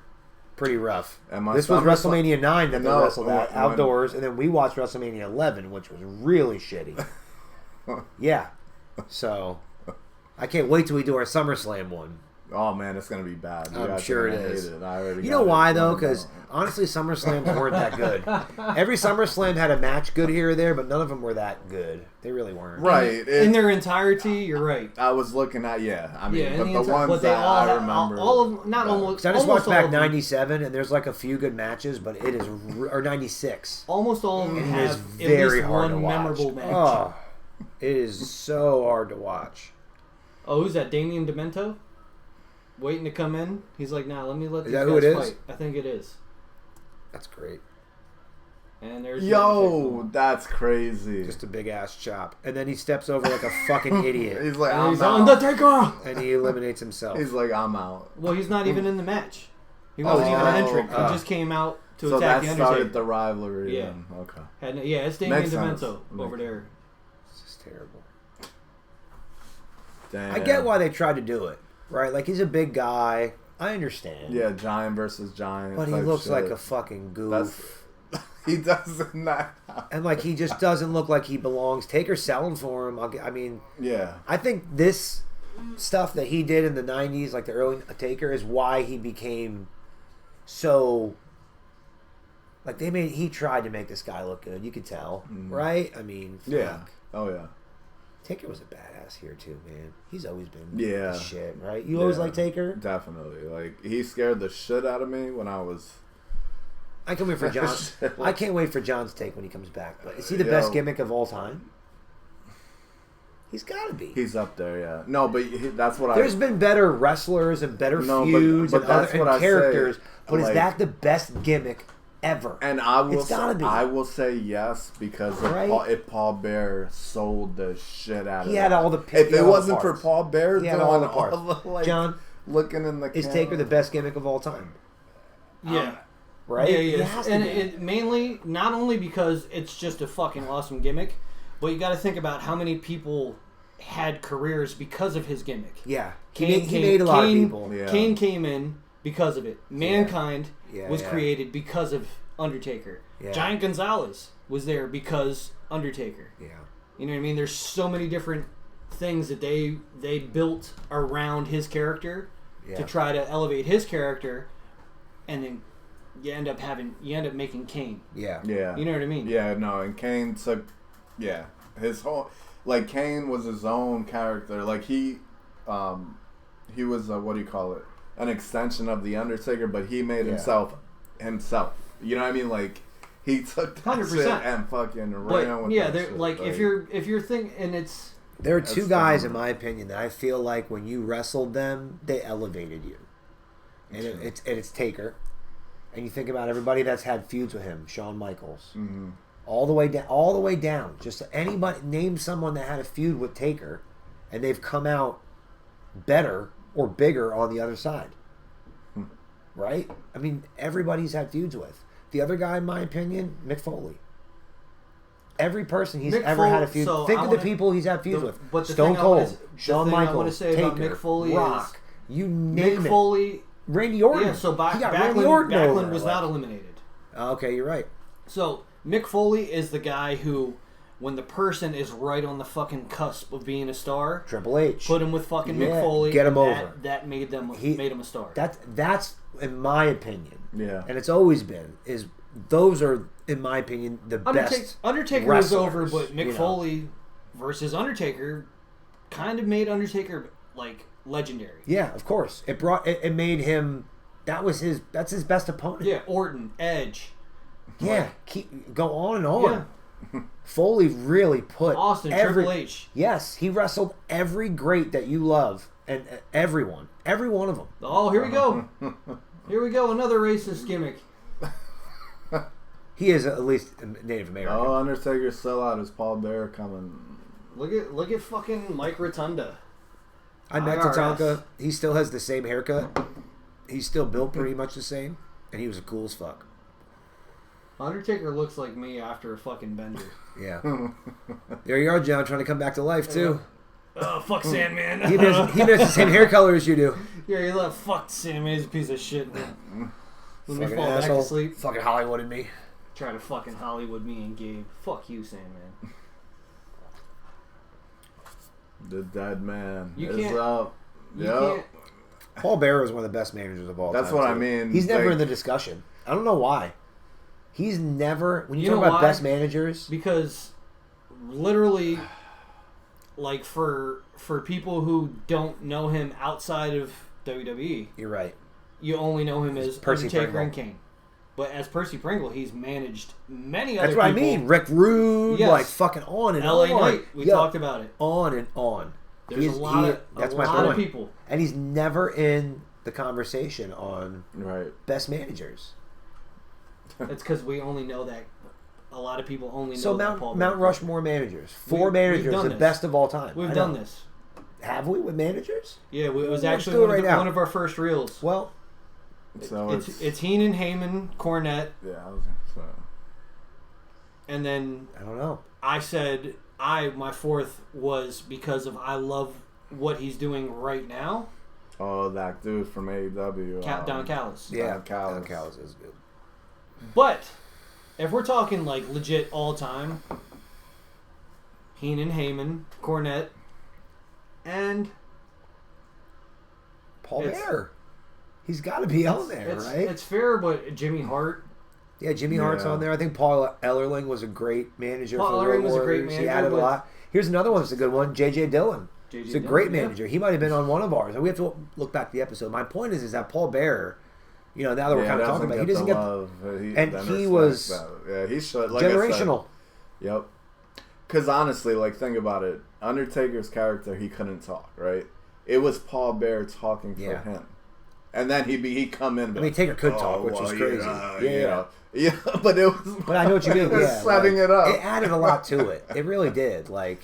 pretty rough. And my This was stomach's WrestleMania 9 that they No, wrestled at when- outdoors, and then we watched WrestleMania 11, which was really shitty. Yeah. So, I can't wait till we do our SummerSlam one. Oh man, it's gonna be bad. You I'm guys sure are it gonna is. hate it. I already You got know why, it. though? No, Because, no. honestly, SummerSlams weren't that good. Every SummerSlam had a match good here or there, but none of them were that good. They really weren't. Right. In their entirety, you're right. I was looking at I mean, Yeah, but in the entire- ones but they that all I have- remember, all of them, not almost. 'Cause I just almost watched back all of them- 97, and there's like a few good matches, but it is... Or 96. Almost all of them And it is have at very least hard to one watch. memorable match. Oh, it is so hard to watch. Oh, who's that? Damien Demento? Waiting to come in? He's like, nah, let me let Is these that guys who it is? fight. I think it is. That's great. And there's Yo, that's crazy. Just a big ass chop. And then he steps over like a fucking idiot. He's like, And I'm he's out. Undertaker. And he eliminates himself. He's like, I'm out. Well, he's not even in the match. He wasn't even Oh, an entrant. okay. He just came out to So attack that the started Undertaker. the rivalry. Yeah. Then. Okay. Yeah, it's Damien Makes sense. Demento over Makes there. This is terrible. Damn. I get why they tried to do it, right? Like, he's a big guy. I understand. Yeah, giant versus giant. But he type looks shit. like a fucking goof. He doesn't not. And, like, he just doesn't look like he belongs. Taker's selling for him. I mean, Yeah. I think this stuff that he did in the 90s, like the early Taker, is why he became so... Like, he tried to make this guy look good. You could tell, right? I mean, fuck. Yeah. Oh yeah. Taker was a badass here, too, man. He's always been Yeah. the shit, right? You always Yeah. like Taker? Definitely. Like he scared the shit out of me when I was. I can't wait for John. Shit. I can't wait for John's take when he comes back. But is he the Yo. best gimmick of all time? He's got to be. He's up there, yeah. No, but that's what There's been better wrestlers and better No, but- feuds but and, other, that's what and I say, characters, but is like- that the best gimmick ever? And I will. It's gotta be. I will say yes because if, Right? Paul Bear sold the shit out of. He had that. all the If he had it all the wasn't for parts. Paul Bear He had doing all the parts. like, John, looking in the is camera. Taker the best gimmick of all time? Yeah. Right? Yeah, He yeah. has to And be. it mainly, not only because it's just a fucking awesome gimmick, But you got to think about how many people had careers because of his gimmick. Yeah. Kane He made a lot of people. Yeah. Kane came in because of it. Mankind was Yeah. created because of Undertaker. Yeah. Giant Gonzalez was there because Undertaker. Yeah. You know what I mean? There's so many different things that they built around his character to try to elevate his character, and then you end up making Kane. Yeah. Yeah. You know what I mean? Yeah, no, and Kane took, his whole, like, Kane was his own character. Like, he was, what do you call it? An extension of The Undertaker, but he made himself. You know what I mean? Like, he took that 100%. shit and fucking ran with that shit. Like, if you're thinking, and it's... There are two That's guys, fine. in my opinion, that I feel like when you wrestled them, they elevated you. And it's Taker. And you think about everybody that's had feuds with him, Shawn Michaels, all the way down. Just anybody, name someone that had a feud with Taker, and they've come out better or bigger on the other side. Right? I mean, everybody's had feuds with. The other guy, in my opinion, Mick Foley. Every person he's ever had a feud. so Think I of wanna- the people he's had feuds with. but the Stone thing I wanna- Cold, the Shawn thing I wanna Michaels, say Taker, about Mick Foley is Rock. You name Mick it. Foley... Randy Orton. Yeah, so He got Randy Backlund, Orton over, Backlund was like- not eliminated. Okay, you're right. So Mick Foley is the guy who, when the person is right on the fucking cusp of being a star, Triple H. put him with fucking Mick Yeah, Foley. get him and over. That made him a star. That's in my opinion. Yeah. And it's always been those are in my opinion the best. Undertaker was wrestlers, over, but Mick you know. Foley versus Undertaker kind of made Undertaker like legendary. Yeah, of course. It made him. That's his best opponent. Yeah, Orton, Edge, Yeah. Go on and on. Foley really put Austin, Triple H. Yes, he wrestled every great that you love, and every one of them. Oh, here we go. Here we go. Another racist gimmick. He is at least Native American. Oh, Undertaker's sellout is Paul Bearer coming. Look at fucking Mike Rotunda. I met IRS. Tatanka. He still has the same haircut. He's still built pretty much the same, and he was cool as fuck. Undertaker looks like me after a fucking bender. Yeah. There you are, John, trying to come back to life too. Oh, fuck Sandman. He has the same hair color as you do. Yeah, you left. Fuck Sandman. He's a piece of shit. Let me Fucking fall back asshole. to sleep. Fucking Hollywood and me. Try to fucking Hollywood me and Gabe. Fuck you, Sandman. The dead man You is can't- up. You Yep. can't. Paul Bearer was one of the best managers of all time. That's what I too. mean. He's never Like- in the discussion. I don't know why. He's never. When you, You talk know about why? best managers, Because literally, like for people who don't know him outside of WWE, you're right. you only know him as Percy Undertaker Pringle. and Kane. But as Percy Pringle, he's managed many other That's what people. I mean. Rick Rude, Yes. like fucking on and LA on. Knight, we Yeah, talked about it. on and on. There's He's- a lot that's of my point. people. And he's never in the conversation on Right. best managers. That's because we only know that. A lot of people only know So that Paul Mount Bearer. Rushmore managers, four We've managers, done the this. best of all time. We've I done know. this. Have we with managers? Yeah, it was Let's actually do it one, right now. one of our first reels. Well, So It's Heenan, Heyman, Cornette, yeah. and then I don't know. I said my fourth was because of I love what he's doing right now. Oh, that dude from AEW. Don Callis. Yeah, Don Callis. Don Callis is good. But if we're talking like legit all time, Heenan, Heyman, Cornette, and Paul It's- Bearer. He's got to be on there, it's, right? It's fair, but Jimmy Hart. Yeah, Jimmy Hart's Yeah. on there. I think Paul Ellerling was a great manager Paul for the Ellerling Road was a great Warriors. He manager, added a but- lot. Here's another one that's a good one. J.J. Dillon. He's a great yeah. manager. He might have been on one of ours. And we have to look back to the episode. My point is that Paul Bearer, now that we're kind of talking about, he doesn't get love. and the he respect was that- yeah, he should. Like I said, generational. Yep. Because honestly, like, think about it. Undertaker's character, he couldn't talk, right? It was Paul Bearer talking for Yeah. him. And then he'd come in and be I mean, like, Taker could "Oh, talk, which well, was crazy. Yeah. Yeah, but it was... But I know what you mean. it was Yeah, setting like, it up. It added a lot to it. It really did. Like,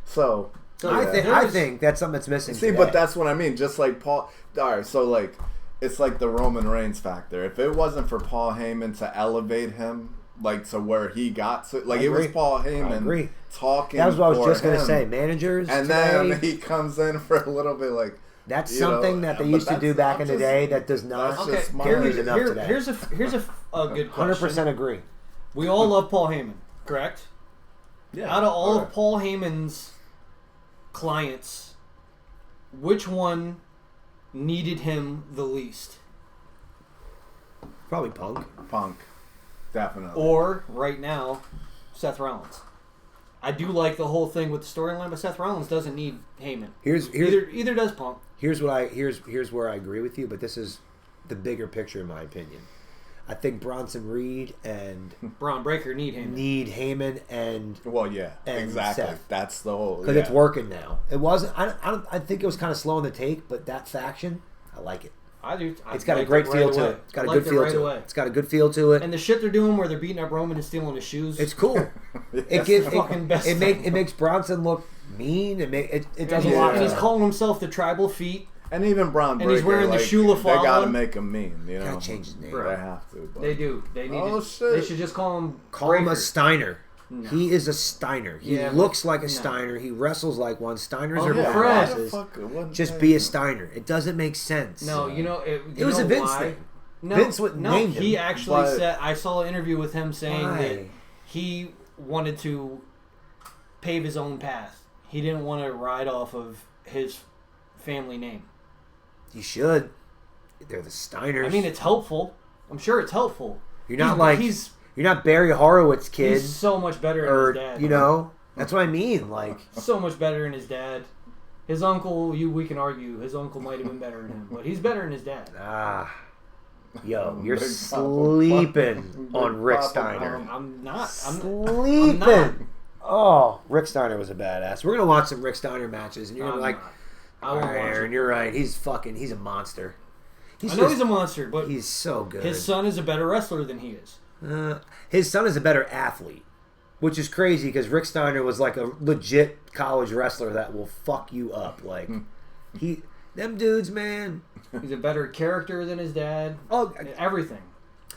So... I yeah. think that's something that's missing. See, today. but that's what I mean. Just like Paul... Alright, so like... It's like the Roman Reigns factor. If it wasn't for Paul Heyman to elevate him, like to where he got to. Like I it was agree. Paul I Heyman agree. talking. That was what I was for just going to him. say. Managers And today, then he comes in for a little bit like. that's you know, something that they but used to do that's- back I'm in the just- day that does not that's Okay, just my- get used enough today. here's a good question. 100% agree. We all love Paul Heyman, correct? Yeah. Out of all Alright. of Paul Heyman's clients, which one needed him the least? Probably Punk. Punk, definitely. Or, right now, Seth Rollins. I do like the whole thing with the storyline, but Seth Rollins doesn't need Heyman. Here's Either does Punk. here's where I agree with you, but this is the bigger picture in my opinion. I think Bronson Reed and Braun Breaker need Heyman. need Heyman and Well, yeah, and exactly. Seth. That's the whole. because it's working now. It wasn't. I think it was kind of slow on the take, but that faction, I like it. I do. It's got a great feel to it. It's got a good feel to it. It's got a good feel to it. And the shit they're doing where they're beating up Roman and stealing his shoes. It's cool. It the gives fucking best it thing. makes Bronson look mean. It and does a he's, lot. and he's for him. calling himself the Tribal Feet. And even Braun Breaker, And he's wearing the like, Shula they got to Fallon. make him mean, you know. Gotta change his name. They have to. But. They do. They need. Oh, to, shit. They should just call him. Call him a Breaker. Steiner. No. He is a Steiner. He Yeah, looks like a no. Steiner. He wrestles like one. Steiners Oh, are yeah, Fred. badasses. Just be a Steiner. It doesn't make sense. No, you know it. It was a Vince why? thing. No, Vince would no. named He him, actually but- said. I saw an interview with him saying that Why? he wanted to pave his own path. He didn't want to ride off of his family name. You should. They're the Steiners. I mean, it's helpful. I'm sure it's helpful. you're not he's, like he's you're not Barry Horowitz, kid, he's so much better than or his dad. you know. That's what I mean. Like, So much better than his dad. His uncle, we can argue, his uncle might have been better than him, but he's better than his dad. yo, you're Big Papa. sleeping on Big Rick Papa. Steiner. I'm not. Sleeping. not. Oh, Rick Steiner was a badass. We're gonna watch some Rick Steiner matches, and you're gonna I'm be like, not. I all won't right, watch Aaron, it. you're right. He's a monster. I know he's a monster, but he's so good. his son is a better wrestler than he is. His son is a better athlete, which is crazy because Rick Steiner was like a legit college wrestler that will fuck you up. Like them dudes, man. He's a better character than his dad. Oh, Everything.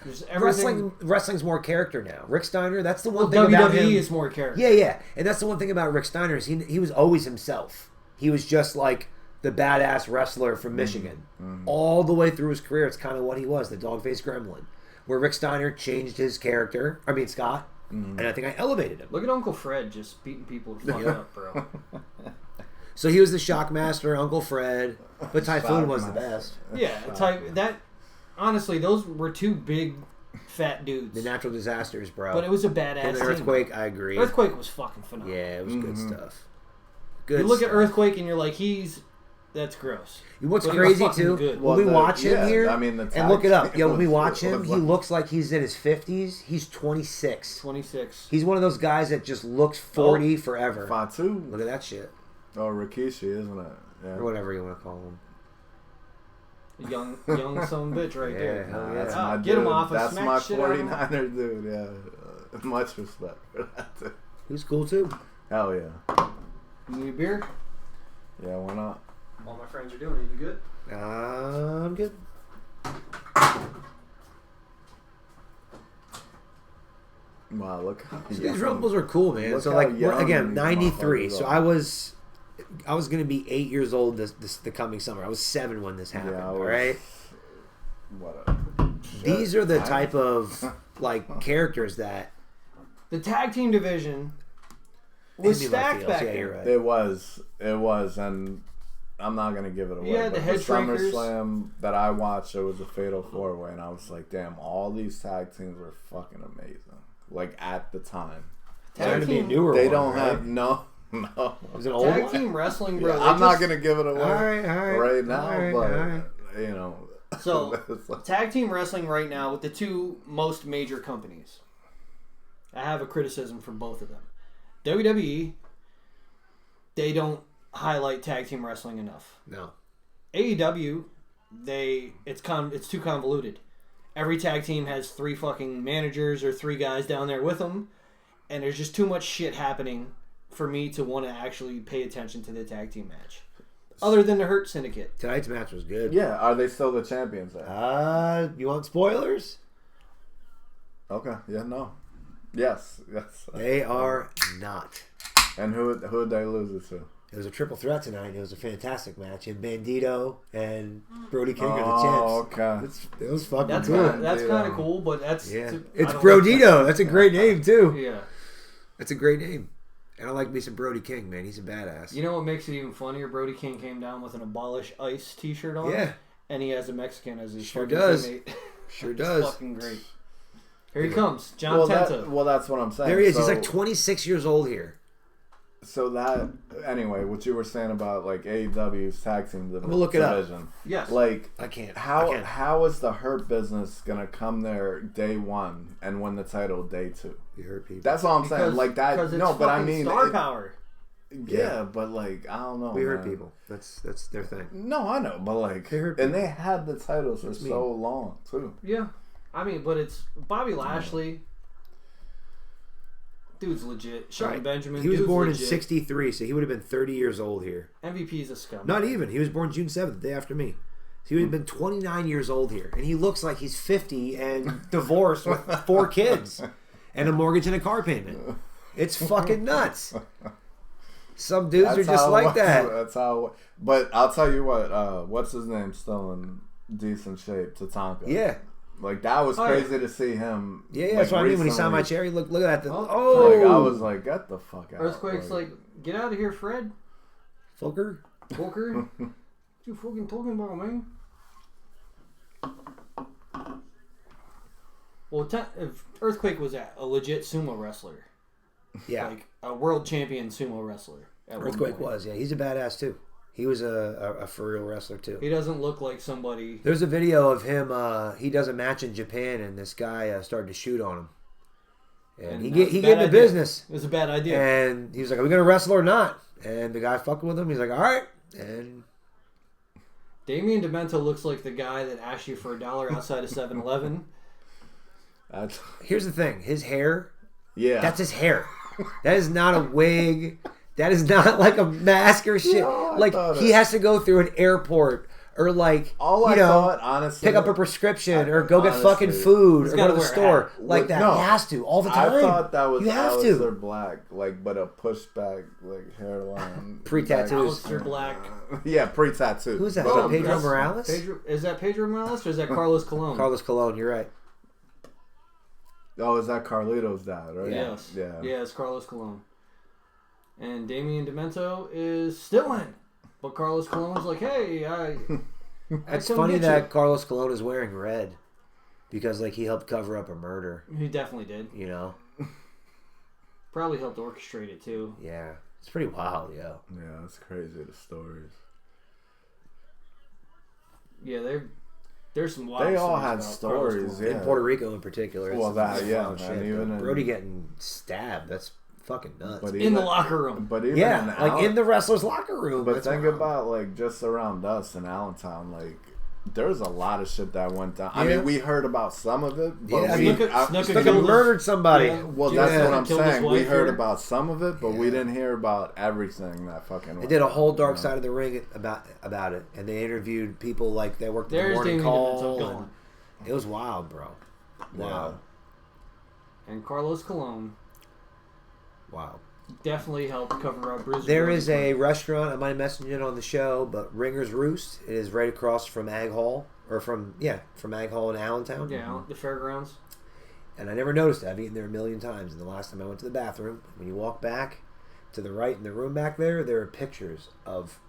There's everything. wrestling's more character now. Rick Steiner, that's the one Well, thing about WWE him. is more character. Yeah, and that's the one thing about Rick Steiner is he was always himself. He was just like the badass wrestler from Michigan. All the way through his career, it's kind of what he was, the dog-faced gremlin. Where Rick Steiner changed his character, Scott, and I think I elevated him. Look at Uncle Fred just beating people the fuck up, bro. So he was the Shockmaster, Uncle Fred, but Typhoon was the best. Yeah, that. Honestly, those were two big, fat dudes. The Natural Disasters, bro. But it was a badass And the team. Earthquake, I agree. Earthquake was fucking phenomenal. Yeah, it was good stuff. Good You look stuff. at Earthquake and you're like, that's gross. What's But he was crazy fucking too? good. When we Well, watch him yeah, here, I mean, the and tag look it up. team Yo, when we was- watch him, was he like- looks like he's in his 50s. He's 26. 26. He's one of those guys that just looks 40 forever. Fatu. Look at that shit, Oh, Rikishi, isn't it? Yeah. or whatever you want to call him. Young son of a bitch right there. Yeah, hell That's yeah. my Get him dude. off and That's smack my shit out of him. 49er dude. Yeah, much respect for that. Dude. Who's cool too? Hell yeah. You need a beer? Yeah, why not? All my friends are doing it. You good? I'm good. Wow, look how These young- rumbles are cool, man. Look So how like young again, these 93. motherfuckers So are. I was gonna be 8 years old this the coming summer. I was 7 when this happened. Yeah, I all was- right. What a These are the I- type of like characters that The tag team division was Andy left stacked field. back Yeah, then. you're right. It was, and I'm not gonna give it away. Yeah, but the Headshrinkers. SummerSlam that I watched, it was a Fatal 4-Way, and I was like, damn, all these tag teams were fucking amazing. Like at the time, trying to be a team- newer they one, don't right? have no. Was it an old Tag one? team wrestling, bro. Yeah, they I'm not just- gonna give it away All right, now, all right, but all right. you know. So, it's like- tag team wrestling right now with the two most major companies. I have a criticism for both of them. WWE, they don't highlight tag team wrestling enough. No. AEW, it's too convoluted. Every tag team has 3 fucking managers or 3 guys down there with them, and there's just too much shit happening for me to want to actually pay attention to the tag team match. Other than the Hurt Syndicate. Tonight's match was good. yeah, are they still the champions? There? You want spoilers? Okay, yeah, no. Yes. They are not. And who'd they lose it to? It was a triple threat tonight. It was a fantastic match, and Bandito and Brody King are the Oh, champs. okay. It was fucking That's good. kind of cool, but that's Yeah, I it's don't Brodito. That's a great name too. Yeah. That's a great name. And I like me some Brody King, man. He's a badass. You know what makes it even funnier? Brody King came down with an Abolish ICE T-shirt on. Yeah. And he has a Mexican as his Sure fucking does. teammate. Sure It's does. fucking great. Here he comes, John Well, Tenta. that's what I'm saying. There he is. So, He's like 26 years old here. So that anyway, what you were saying about like AEW's tag team division. gonna look it up. Yes. Like I can't. how is the Hurt Business gonna come there day one and win the title day two? You hurt people. That's all I'm saying. Like that. Because it's No, but I fucking mean, star power. Yeah, but like I don't know. we hurt man. people. That's their thing. No, I know, but like, They hurt and people. they had the titles for That's so long too. Yeah. I mean, but it's Bobby Lashley. Dude's legit. Shelton Right. Benjamin. He was dude's born legit. in '63, so he would have been 30 years old here. MVP's a scum. Not even. He was born June 7th, the day after me. So he would have been 29 years old here. And he looks like he's 50 and divorced with 4 kids and a mortgage and a car payment. It's fucking nuts. Some dudes are just like that. That's how. But I'll tell you what. What's his name? Still in decent shape. Tatanka. Yeah. Like that was Oh, crazy to see him. Yeah, like, that's what I mean. When he signed my recently. cherry, look at that. Oh. Oh, Like, I was like, get the fuck out. Earthquake's like, get out of here, Fred. Fucker. Booker. What you fucking talking about, man? Well, if Earthquake was a legit sumo wrestler, Yeah. like a world champion sumo wrestler. At one Earthquake point. was. Yeah, he's a badass too. He was a for real wrestler too. He doesn't look like somebody. There's a video of him. He does a match in Japan, and this guy started to shoot on him. And he that's a gave bad him the idea. business. It was a bad idea. And he was like, "Are we gonna wrestle or not?" And the guy fucking with him. He's like, "All right." And Damien Demento looks like the guy that asked you for $1 outside of 7-Eleven. That's, here's the thing: his hair. yeah. That's his hair. That is not a wig. That is not like a mask or shit. No, I like thought he it- has to go through an airport or like all I you know thought, honestly, pick up a prescription or go get honestly, fucking food he's or go gotta to the wear a store hat. like that. No. He has to all the time. I thought that was you have Aleister to. Black, like, but a pushback, like hairline, Pre-tattoos. Aleister Black. Yeah, pre-tattoo. Who's that? But, Is that Oh, Pedro that's- Morales? Is that Pedro Morales or is that Carlos Colon? Carlos Colon. You're right. Oh, is that Carlito's dad, right? Yes. Yeah. Yeah, it's Carlos Colon. And Damien Demento is still in. But Carlos Colon's like, hey, It's come funny get that you. Carlos Colon is wearing red because like he helped cover up a murder. He definitely did. You know. Probably helped orchestrate it too. Yeah. It's pretty wild, yo. Yeah, it's crazy, the stories. Yeah, there's some wild They all stories had about stories, Carlos Colon. yeah. In Puerto Rico in particular. Well, that, yeah, wild man, shit, even but in- Brody getting stabbed. That's fucking nuts. But In the locker room. But even yeah, in like in the wrestler's locker room. But That's think wild. about like just around us in Allentown, like there's a lot of shit that went down. I Yeah. mean, we heard about some of it, but Yeah, we Snuka Like killed he his- murdered somebody. Yeah. well, Yeah. that's what I'm Killed his saying. We wife heard here. about some of it, but we Yeah. didn't hear about everything that fucking. They went did a down, whole dark you know? side of the ring about it, and they interviewed people like that worked the There's morning Damien Demento call. going. And it was wild, bro. Wow, And Carlos Colon wow. definitely helped cover up Bruiser. There Brody's is a murder. restaurant. I might have mentioned it on the show, but Ringer's Roost. It is right across from Ag Hall, or from Ag Hall in Allentown. Yeah, the fairgrounds. And I never noticed it. I've eaten there a million times. And the last time I went to the bathroom, when you walk back to the right in the room back there are pictures of.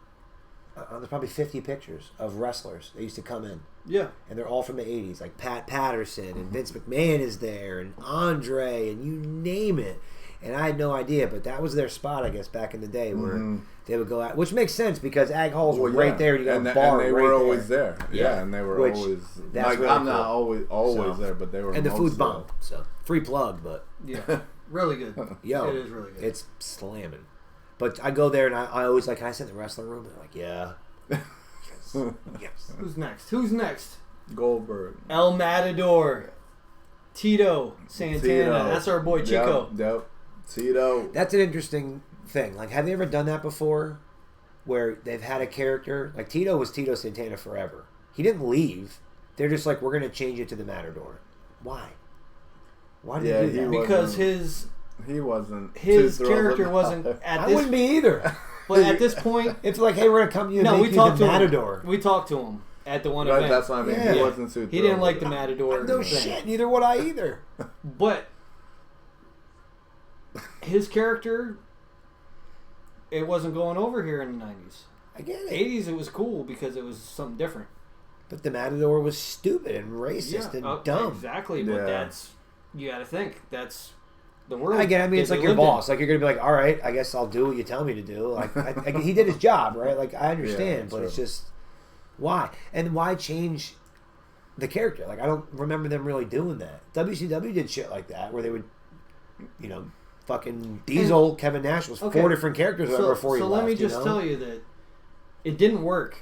There's probably 50 pictures of wrestlers that used to come in. Yeah. And they're all from the 80s. Like Pat Patterson and Vince McMahon is there and Andre and you name it. And I had no idea, but that was their spot, I guess, back in the day where they would go out. Which makes sense because Ag Hall's Well, right yeah. there. You got and a bar and they right were there. always there. Yeah, Yeah. and they were Which, always that's like really I'm not cool. always So- there, but they were. And the most food's there. bomb. So, free plug, but Yeah. Really good. yo, It is really good. it's slamming. But I go there and I always like, can I sit in the wrestling room? They're like, yeah. Yes. Who's next? Who's next? Goldberg. El Matador. Tito Santana. Tito. That's our boy Chico. Yep. Tito. That's an interesting thing. Like, have they ever done that before? Where they've had a character like Tito was Tito Santana forever. He didn't leave. They're just like, we're gonna change it to the Matador. Why? Why did Yeah, he do that? he because wasn't- He wasn't. his too thrilled character about wasn't it. at I this. wouldn't be either. But at this point, It's like, hey, we're gonna come and no, make we you talked the to Matador. him. We talked to him at the one Right, event. that's what I mean. Yeah. He wasn't too. He didn't thrilled like with the it. Matador. No thing. shit. Neither would I either. But his character, it wasn't going over here in the 90s. I get it. 80s, it was cool because it was something different. But the Matador was stupid and racist and dumb. Exactly, Yeah. but that's, you gotta think, that's the world. I get it. I mean, that it's like they your lived in. boss. Like, you're going to be like, all right, I guess I'll do what you tell me to do. Like, he did his job, right? Like, I understand, but true. it's just, why? And why change the character? Like, I don't remember them really doing that. WCW did shit like that, where they would, you know, fucking Diesel, Kevin Nash was Okay. 4 different characters before he so left. let me just tell you that it didn't work.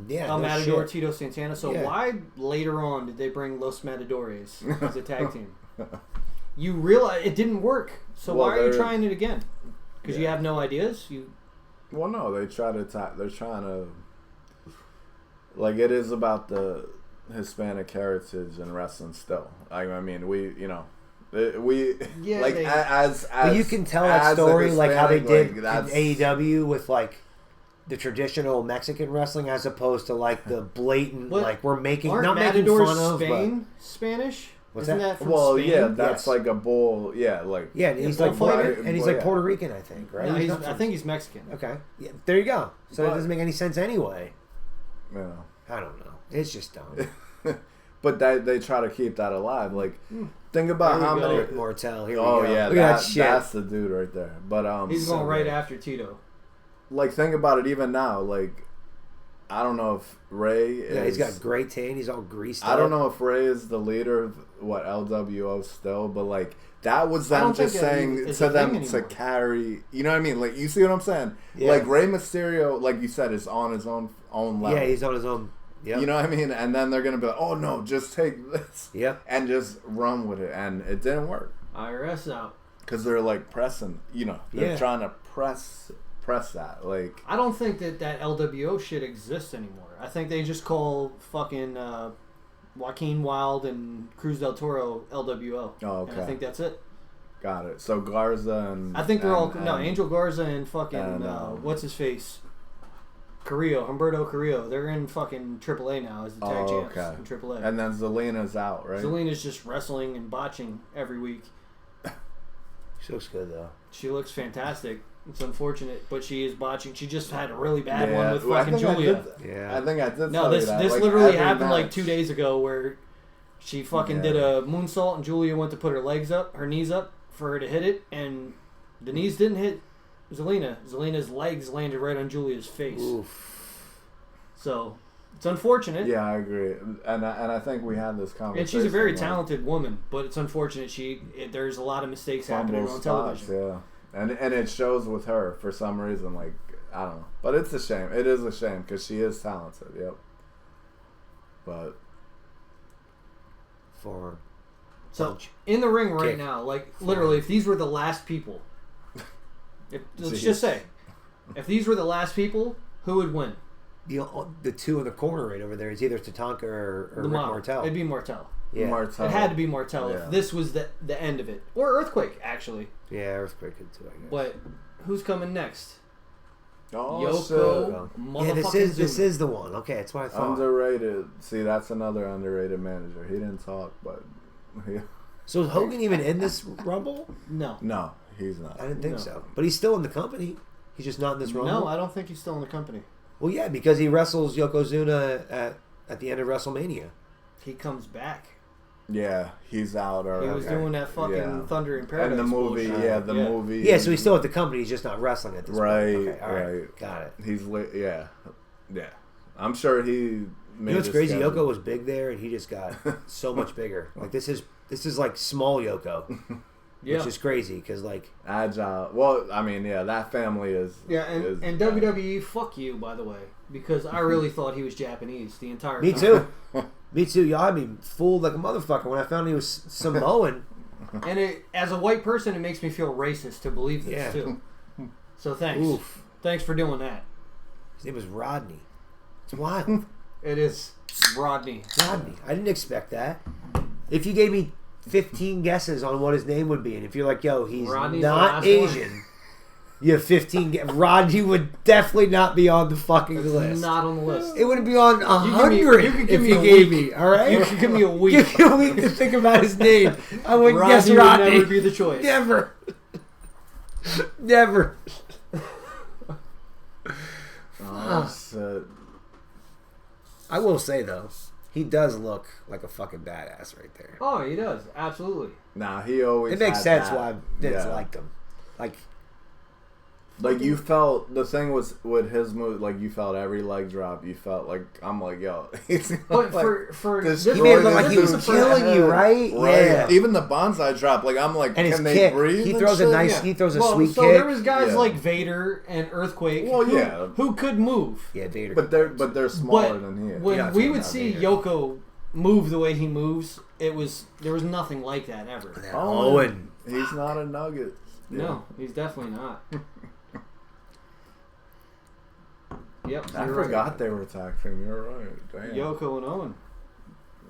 Yeah, El no Matador, shit. Tito Santana. So Yeah. why later on did they bring Los Matadores as a tag team? You realize it didn't work. So Well, why are you they're- trying it again? Because you Yeah. have no ideas. You Well, no, they try to. They're trying to. Like, it is about the Hispanic heritage in wrestling still. I mean, we, you know, we Yeah, like they- as But you can tell that as a story like how they Hispanic, did like, in AEW with like the traditional Mexican wrestling as opposed to like the blatant But like we're making aren't not making Matadors fun of Spain Spanish? What's Isn't that? that from Well, Spain? yeah, that's Yes. like a bull. Yeah, like yeah, and he's Yeah, like bullfighter. and he's Well, like yeah. Puerto Rican, I think, right? No, He's he's, not I from- think he's Mexican. okay. Yeah, there you go. So But- it doesn't make any sense anyway. you know. I don't know. It's just dumb. But they try to keep that alive. Like, think There about we how go. many. Rick Martel. Here we Oh go. yeah, Look at that shit. that's the dude right there. But He's so going right good. after Tito. Like, think about it even now. Like, I don't know if Ray is. Yeah, he's got great tan. He's all greased. I don't up. know if Ray is the leader of what LWO still, but like that was I them don't think just that saying it's to a them thing to anymore. carry. You know what I mean? Like, you see what I'm saying? Yeah. Like, Rey Mysterio, like you said, is on his own level. Yeah, he's on his own. Yep. You know what I mean? And then they're gonna be like, "Oh no, just take this Yep. and just run with it," and it didn't work IRS out. because they're like pressing. You know, they're Yeah. trying to press that. Like, I don't think that LWO shit exists anymore. I think they just call fucking Joaquin Wilde and Cruz del Toro LWO. oh, okay, And I think that's it. got it. So Garza and I think they're all and- no Angel Garza and fucking and, what's his face, Carrillo, Humberto Carrillo. They're in fucking AAA now as the tag Oh, champs okay. in AAA. And then Zelina's out, right? Zelina's just wrestling and botching every week. She looks good though. She looks fantastic. It's unfortunate, but she is botching. She just had a really bad Yeah, one with well, I fucking think I Julia. did- Yeah. I think I did. No, tell this you that. this Like, literally every happened like match. 2 days ago where she fucking Yeah. did a moonsault and Julia went to put her legs up, her knees up for her to hit it, and the knees didn't hit Zelina. Zelina's legs landed right on Julia's face. Oof. So it's unfortunate. Yeah, I agree, and I think we had this conversation. And she's a very like, talented woman, but it's unfortunate there's a lot of mistakes happening fumble on stops, television. yeah, and it shows with her for some reason. Like, I don't know, but it's a shame. It is a shame because she is talented. Yep. But For So in the ring right Kick. now, like literally, if these were the last people, let's Jeez. just say, if these were the last people, who would win? the two in the corner right over there is either Tatanka or The Rick Mob. Martel. It'd be Martel. Yeah. Martel, It had to be Martel Yeah. if this was the end of it, or Earthquake actually. Yeah, Earthquake could too, I guess. But who's coming next? Oh, Yoko, shit. motherfucking this Zuma. is the one. Okay, that's what I thought. Underrated. See, that's another underrated manager. He didn't talk, but So is Hogan even in this Rumble? No, no, he's not. I didn't think No. so. But he's still in the company. He's just not in this Rumble. no, I don't think he's still in the company. Well, yeah, because he wrestles Yokozuna at the end of WrestleMania. He comes back. Yeah, he's out. Or He was doing that fucking Yeah. Thunder in Paradise. And the movie, bullshit. yeah, the movie. Yeah, so he's still at the company. He's just not wrestling at this Right, point. Okay, all right, right. got it. He's yeah. I'm sure he. You Made know what's his crazy? schedule. Yoko was big there, and he just got so much bigger. Like this is like small Yoko, Yeah. which is crazy because like Agile. Well, I mean, yeah, that family is. Yeah, is, and WWE, fuck you, by the way, because I really thought he was Japanese the entire me time. too, me too. Y'all had me fooled like a motherfucker when I found he was Samoan. And as a white person, it makes me feel racist to believe this Yeah. too. So thanks. Oof, Thanks for doing that. his name was Rodney. It's wild, It is Rodney. Rodney. I didn't expect that. If you gave me 15 guesses on what his name would be, and if you're like, yo, he's Rodney's the not last Asian, one. you have 15. Rodney would definitely not be on the fucking It's list. not on the list. It would be on You 100 could if give me you a gave week. me. All right, You could give me a week. Give me a week to think about his name. I wouldn't Rodney guess would Rodney. never be the choice. Never. Never. Oh, shit. I will say though, he does look like a fucking badass right there. Oh, he does. Absolutely. Nah, he always. It makes had sense that. why Vince Yeah. liked him. Like you felt the thing was with his move, like you felt every leg drop. You felt like I'm like, yo, he's But like, for destroy He made it look this like he was dude's killing you, head. right? Yeah. Even the bonsai drop, like I'm like, And his can they kick, breathe? he and throws a shit? nice, Yeah. he throws a well, sweet so kick. there was guys Yeah. like Vader and Earthquake Well, who, yeah. who could move. Yeah, Vader. But they're smaller But than he is. when Yeah, we talking would about see Vader. Yoko move the way he moves, there was nothing like that ever. Owen. He's not a nugget. No, he's definitely not. Yep, I you're right. forgot they were tag team. You're right. Damn. Yoko and Owen.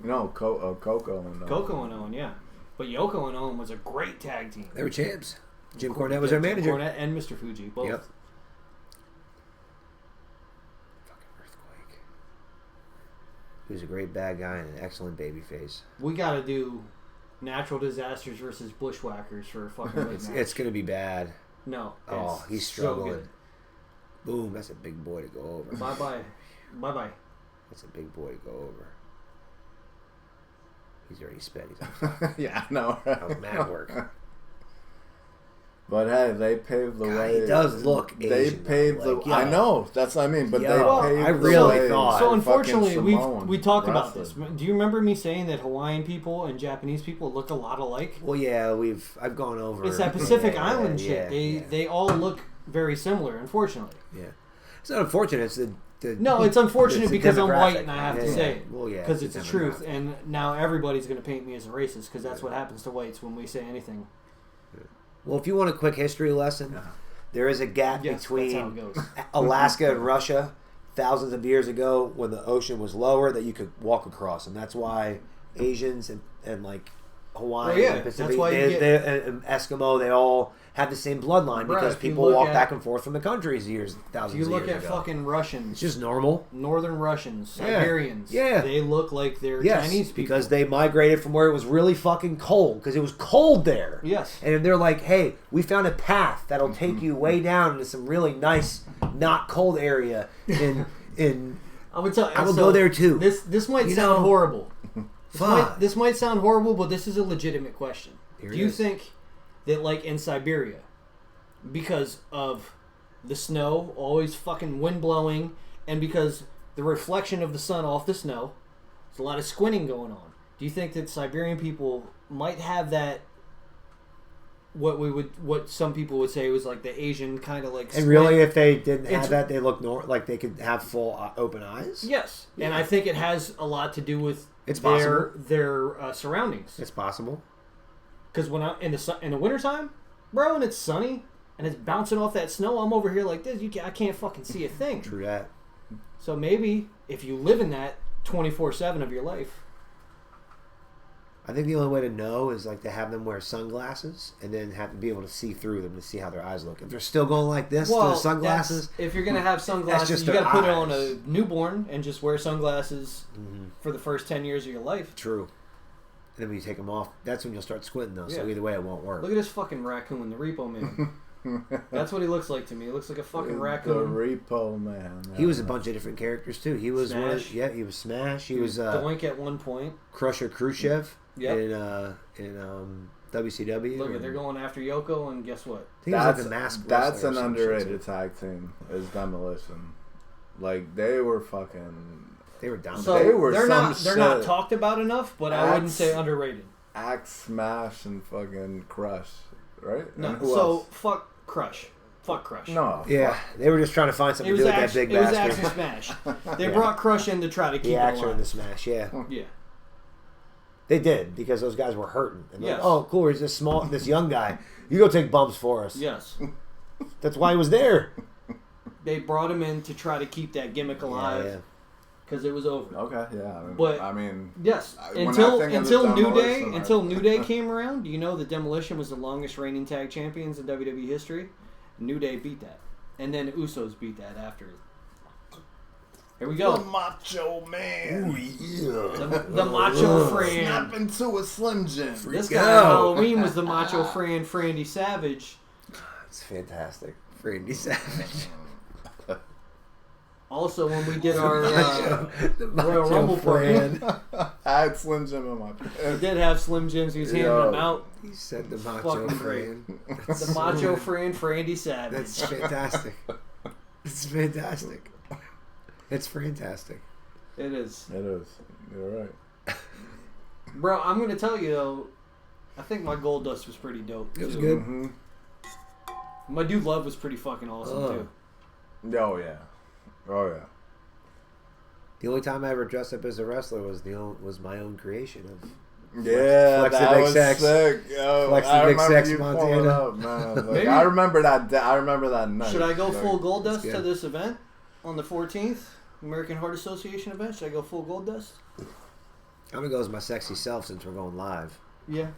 No, Coco and Coco and Owen, yeah. But Yoko and Owen was a great tag team. They were champs. Jim Cornette was their Jim manager. Cornette and Mr. Fuji, both. Yep. Fucking Earthquake. He was a great bad guy and an excellent baby face. We got to do natural disasters versus bushwhackers for a fucking late match. It's going to be bad. No. Oh, it's he's so struggling. good. Boom, that's a big boy to go over. Bye-bye. Bye-bye. That's a big boy to go over. He's already sped. He's on yeah, I know. that was mad work. But hey, they paved the God, way. he does look They Asian, though. paved Like, the. yo. I know. That's what I mean. But Yo, they paved I the really way thought- So for unfortunately, fucking Samoan we talked about this. wrestling. Do you remember me saying that Hawaiian people and Japanese people look a lot alike? Well, yeah, I've gone over. It's that Pacific Yeah, Island yeah, shit. They all look very similar, unfortunately. Yeah. It's not unfortunate. It's the No, it's unfortunate it's the because I'm white demographic. and I have to Yeah, say yeah. it. Well, yeah, Because it's the the truth. demographic. And now everybody's going to paint me as a racist because that's what happens to whites when we say anything. Well, if you want a quick history lesson, there is a gap Yes, that's how it between goes. Alaska and Russia thousands of years ago when the ocean was lower that you could walk across, and that's why Asians and like Hawaiian, Well, yeah, and Pacific, that's why you they, get- and Eskimo, they all have the same bloodline Bruh, because if you people look walk at- back and forth from the countries If thousands you of look years at ago. fucking Russians, It's just normal. Northern Russians, Yeah. Siberians, Yeah. they look like they're Yes, Chinese people. because they migrated from where it was really fucking cold because it was cold there. Yes. And they're like, hey, we found a path that'll take you way down into some really nice, not cold area in I would tell. I will so go there too. This might You sound know, horrible. fuck. This might sound horrible, but this is a legitimate question. Here Do it you is. think that, like in Siberia, because of the snow, always fucking wind blowing, and because the reflection of the sun off the snow, there's a lot of squinting going on. Do you think that Siberian people might have that? What some people would say was like the Asian kind of like. And squint? really, if they didn't It's- have that, they look like they could have full open eyes. Yes, and Yeah. I think it has a lot to do with It's their surroundings. It's possible. Because when I in the wintertime, bro, and it's sunny and it's bouncing off that snow, I'm over here like this. I can't fucking see a thing. True that. So maybe if you live in that 24/7 of your life, I think the only way to know is like to have them wear sunglasses and then have to be able to see through them to see how their eyes look. If they're still going like this to the sunglasses, if you're gonna have sunglasses, just you their gotta put it on eyes. a newborn and just wear sunglasses for the first 10 years of your life. true. And then when you take them off, that's when you'll start squinting though. So Yeah. either way, it won't work. Look at this fucking raccoon, the Repo Man. That's what he looks like to me. He looks like a fucking The raccoon. Repo Man. He was a bunch of different characters too. He was one of, Smash. yeah, he was Smash. He He was was Doink at one point. Crusher Khrushchev Yep. in WCW. Look, they're going after Yoko, and guess what? I think he was like That's a masked that's wrestler an or some shit, underrated too. tag team. Is Demolition. Like they were fucking They were down. So They were they're some not shit. talked about enough, but I wouldn't say underrated. Axe Smash and fucking Crush, right? No, And who so else? fuck Crush. Fuck Crush. No. Yeah, they were just trying to find It something to was do with that Axe, big it was bastard. Axe and Smash. They brought Crush in to try to keep The it Axe or alive. the Smash, yeah. Yeah. They did because those guys were hurting. And Yes. like, oh, cool, he's this young guy. You go take bumps for us. Yes. That's why he was there. They brought him in to try to keep that gimmick alive. Yeah. because it was over. Okay, yeah. But- I mean, Yes, when I until think of the New Day came around. Do you know that Demolition was the longest reigning tag champions in WWE history? New Day beat that, and then Usos beat that after. Here we go. The Macho Man. The Macho Fran. Snap into a Slim Jim. This guy on Halloween was the Macho Fran, Frandy Savage. It's fantastic. Randy Savage. Also, when we did our The Royal Macho Rumble Fran. I had Slim Jim in my he did have Slim Jims. He was handing them out. He said the Macho Fucking great. Fran. The Macho Fran, Frandy Savage. That's fantastic. It's fantastic. It's fantastic. It is. It is. You're right. Bro, I'm going to tell you, though, I think my Gold Dust was pretty dope. It was too. good. Mm-hmm. My Dude Love was pretty fucking awesome, too. Oh, yeah. Oh, yeah. The only time I ever dressed up as a wrestler was my own creation of. Yeah, Flex the that Big was Sex. sick. Yo, Flex the I Big remember Sex, you pulling Montana. up, man. Like, Maybe- I remember that. I remember that night. Should I go Like, full Gold Dust good. to this event on the 14th? American Heart Association event? Should I go full Gold Dust? I'm gonna go as my sexy self since we're going live. Yeah.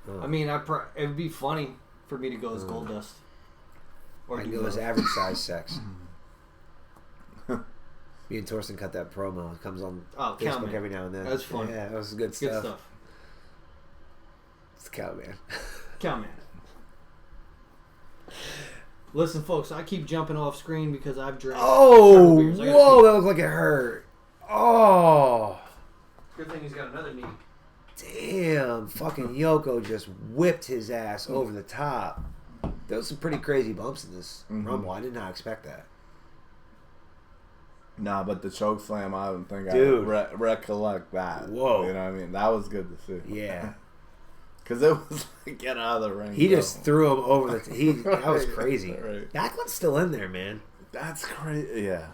Oh. I mean, it would be funny for me to go as Gold Dust. I can Dude go as Love. average size sex. Me and Torsten cut that promo. It comes on Oh, Facebook Cowman. every now and then. That's fun. Yeah, it was good Good stuff. stuff. It's Cowman. Cowman. Listen, folks, I keep jumping off screen because I've drank. Oh, several beers. I gotta whoa! pee. That looked like it hurt. Oh, Good thing he's got another knee. damn! Fucking Yoko just whipped his ass over the top. There was some pretty crazy bumps in this Rumble. I did not expect that. Nah, but the choke slam, I don't think Dude. I recollect that. Whoa. You know what I mean? That was good to see. Yeah, Because it was like, get out of the ring. he bro. just threw him over the. That was crazy. Right. Backlund's still in there, man. That's crazy. Yeah.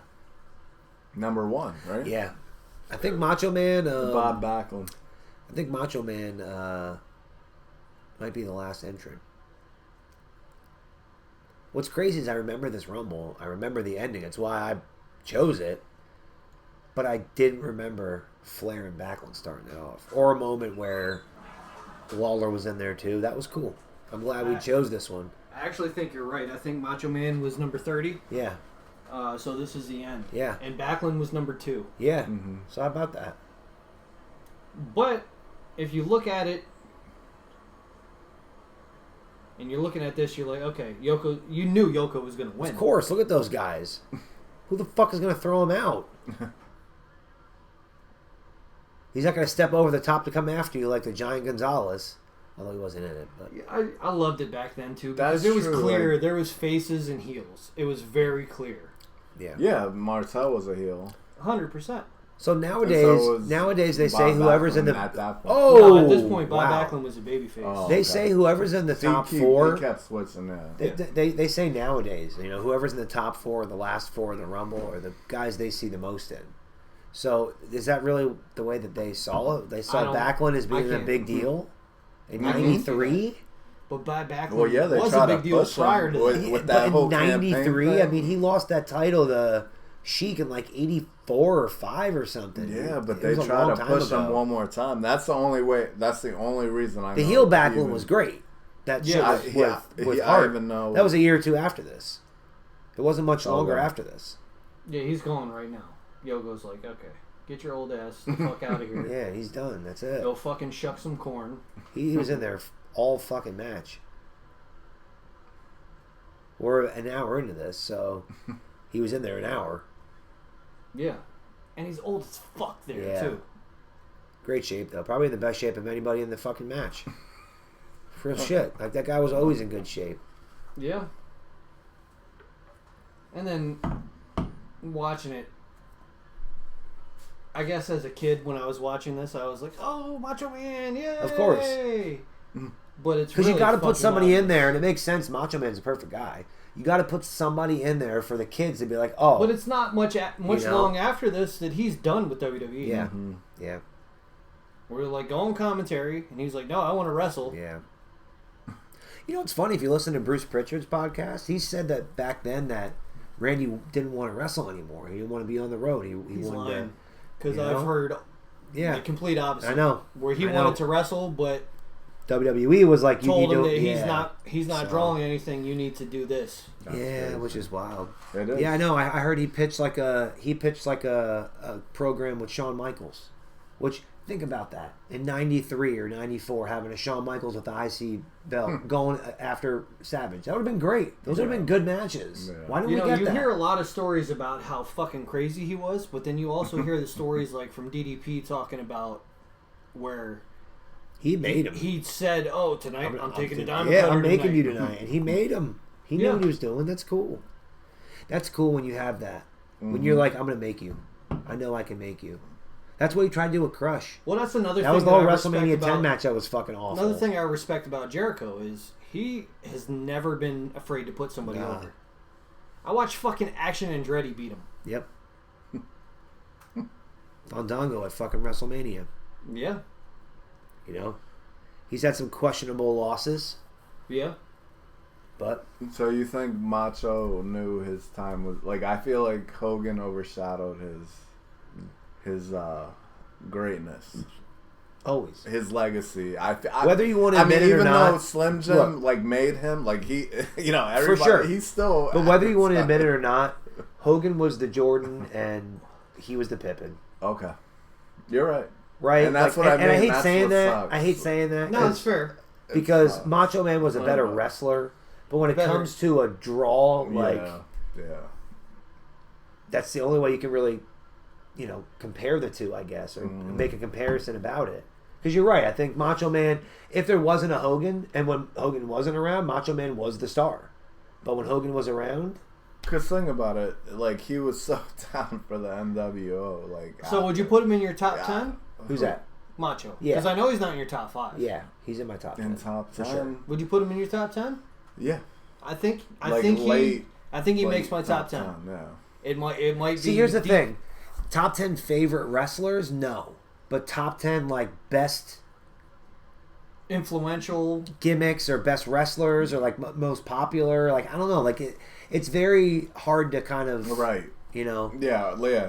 Number one, right? Yeah, I think Macho Man. Bob Backlund. I think Macho Man might be the last entrant. What's crazy is I remember this Rumble. I remember the ending. It's why I chose it. But I didn't remember Flair and Backlund starting it off. Or a moment where Lawler was in there too. That was cool. I'm glad we chose this one. I actually think you're right. I think Macho Man was number 30. Yeah. So this is the end. Yeah. And Backlund was number 2. Yeah. Mm-hmm. So how about that? But if you look at it, and you're looking at this, you're like, okay, Yoko. You knew Yoko was going to win. Of course. Look at those guys. Who the fuck is going to throw him out? He's not going to step over the top to come after you like the Giant Gonzalez. Although he wasn't in it. But I loved it back then too because That's it was true, clear. like- There was faces and heels. It was very clear. yeah. Yeah, Martel was a heel. 100%. So nowadays, And so was nowadays they Bob say whoever's in Backlund the at that point. oh No, at this point, Bob wow. Backlund was a babyface. Oh. They okay. say whoever's in the See, top he four. kept switching that. They say nowadays, you know, whoever's in the top four, the last four of the Rumble, are the guys they see the most in. So is that really the way that they saw it? They I saw don't- Backlund as being I a can't- big deal in I can't see '93. But Bob Backlund Well, yeah, they was a tried to big deal push him prior to with- that. with But that in whole campaign '93, thing. I mean, he lost that title to Sheik in like '84 or '5 or something. Yeah, but It they was a tried long to time push him ago. one more time. That's the only way. That's the only reason I. The know heel that Backlund even- was great. That shit Yeah, was with I Hart. even know That was a year or two after this. It wasn't much longer Okay. after this. Yeah, he's gone right now. Yogo's like, okay, get your old ass the fuck out of here. Yeah, he's done. That's it. Go fucking shuck some corn. He was in there all fucking match. We're an hour into this, so he was in there an hour. Yeah. And he's old as fuck there, Yeah. too. Great shape, though. Probably in the best shape of anybody in the fucking match. Real shit. Like, that guy was always in good shape. Yeah. And then watching it, I guess as a kid when I was watching this, I was like, oh, Macho Man, yay! Of course. But it's Because really you got to put fucking somebody in obvious. there, and it makes sense. Macho Man's a perfect guy. You got to put somebody in there for the kids to be like, oh. But it's not much You know? long after this that he's done with WWE. Yeah. Mhm. Yeah. We're like going commentary, and he's like, no, I want to wrestle. Yeah. You know, it's funny if you listen to Bruce Pritchard's podcast. He said that back then that Randy didn't want to wrestle anymore. He didn't want to be on the road. He He's wanted lying. Because you I've know? heard Yeah. the complete opposite. I know. Where he I know. wanted to wrestle, but WWE was like, you told need him to, that he's not So- drawing anything. You need to do this. That's Yeah, crazy. which is wild. It is. Yeah, I know. I heard he pitched like a program with Shawn Michaels. Which, think about that. In 93 or 94, having a Shawn Michaels with the IC belt going after Savage. That would have been great. Those would have been good matches. Yeah. Why didn't You we know, get you that? hear a lot of stories about how fucking crazy he was, but then you also hear the stories like from DDP talking about where He made him. he said, "Oh, tonight I'm taking the diamond Yeah, cutter I'm making tonight." you tonight. And he made him. He knew Yeah. what he was doing. That's cool. That's cool when you have that. When you're like, I'm going to make you. I know I can make you. That's what he tried to do with Crush. Well, that's another That thing was the whole I respect WrestleMania 10 about- match that was fucking awful. Another thing I respect about Jericho is he has never been afraid to put somebody Nah. over. I watched fucking Action Andretti beat him. Yep. Fandango at fucking WrestleMania. Yeah, You know? He's had some questionable losses, yeah. but So you think Macho knew his time was like? I feel like Hogan overshadowed his greatness, always. his legacy. Whether you want to I mean, admit it or even not, though Slim Jim look. like made him like he, everybody, sure. he's still. But whether you want to admit it or not, Hogan was the Jordan and he was the Pippen. Okay, you're right. Right? And that's what I and I mean. hate That's saying what that. sucks. I hate saying that. No, it's fair. Because sucks. Macho Man was a better Whatever. wrestler. But when it Better. comes to a draw, like, yeah. that's the only way you can really, compare the two, I guess, or Mm. make a comparison about it. Because you're right. I think Macho Man, if there wasn't a Hogan, and when Hogan wasn't around, Macho Man was the star. But when Hogan was around, Cause think about it, like he was so down for the NWO. Like, So would you put him in your top Yeah. 10? who's that? Macho. Yeah. Because I know he's not in your top 5. Yeah, he's in my top 10. in top for 10? sure. Would you put him in your top 10? Yeah, I think like he late. makes my top 10. Yeah. It might be. See, here's the deep- thing. Top 10 favorite wrestlers? No. But top 10, like, best Influential. gimmicks or best wrestlers or, like, most popular. Like, I don't know. Like, it's very hard to kind of, Right. Yeah.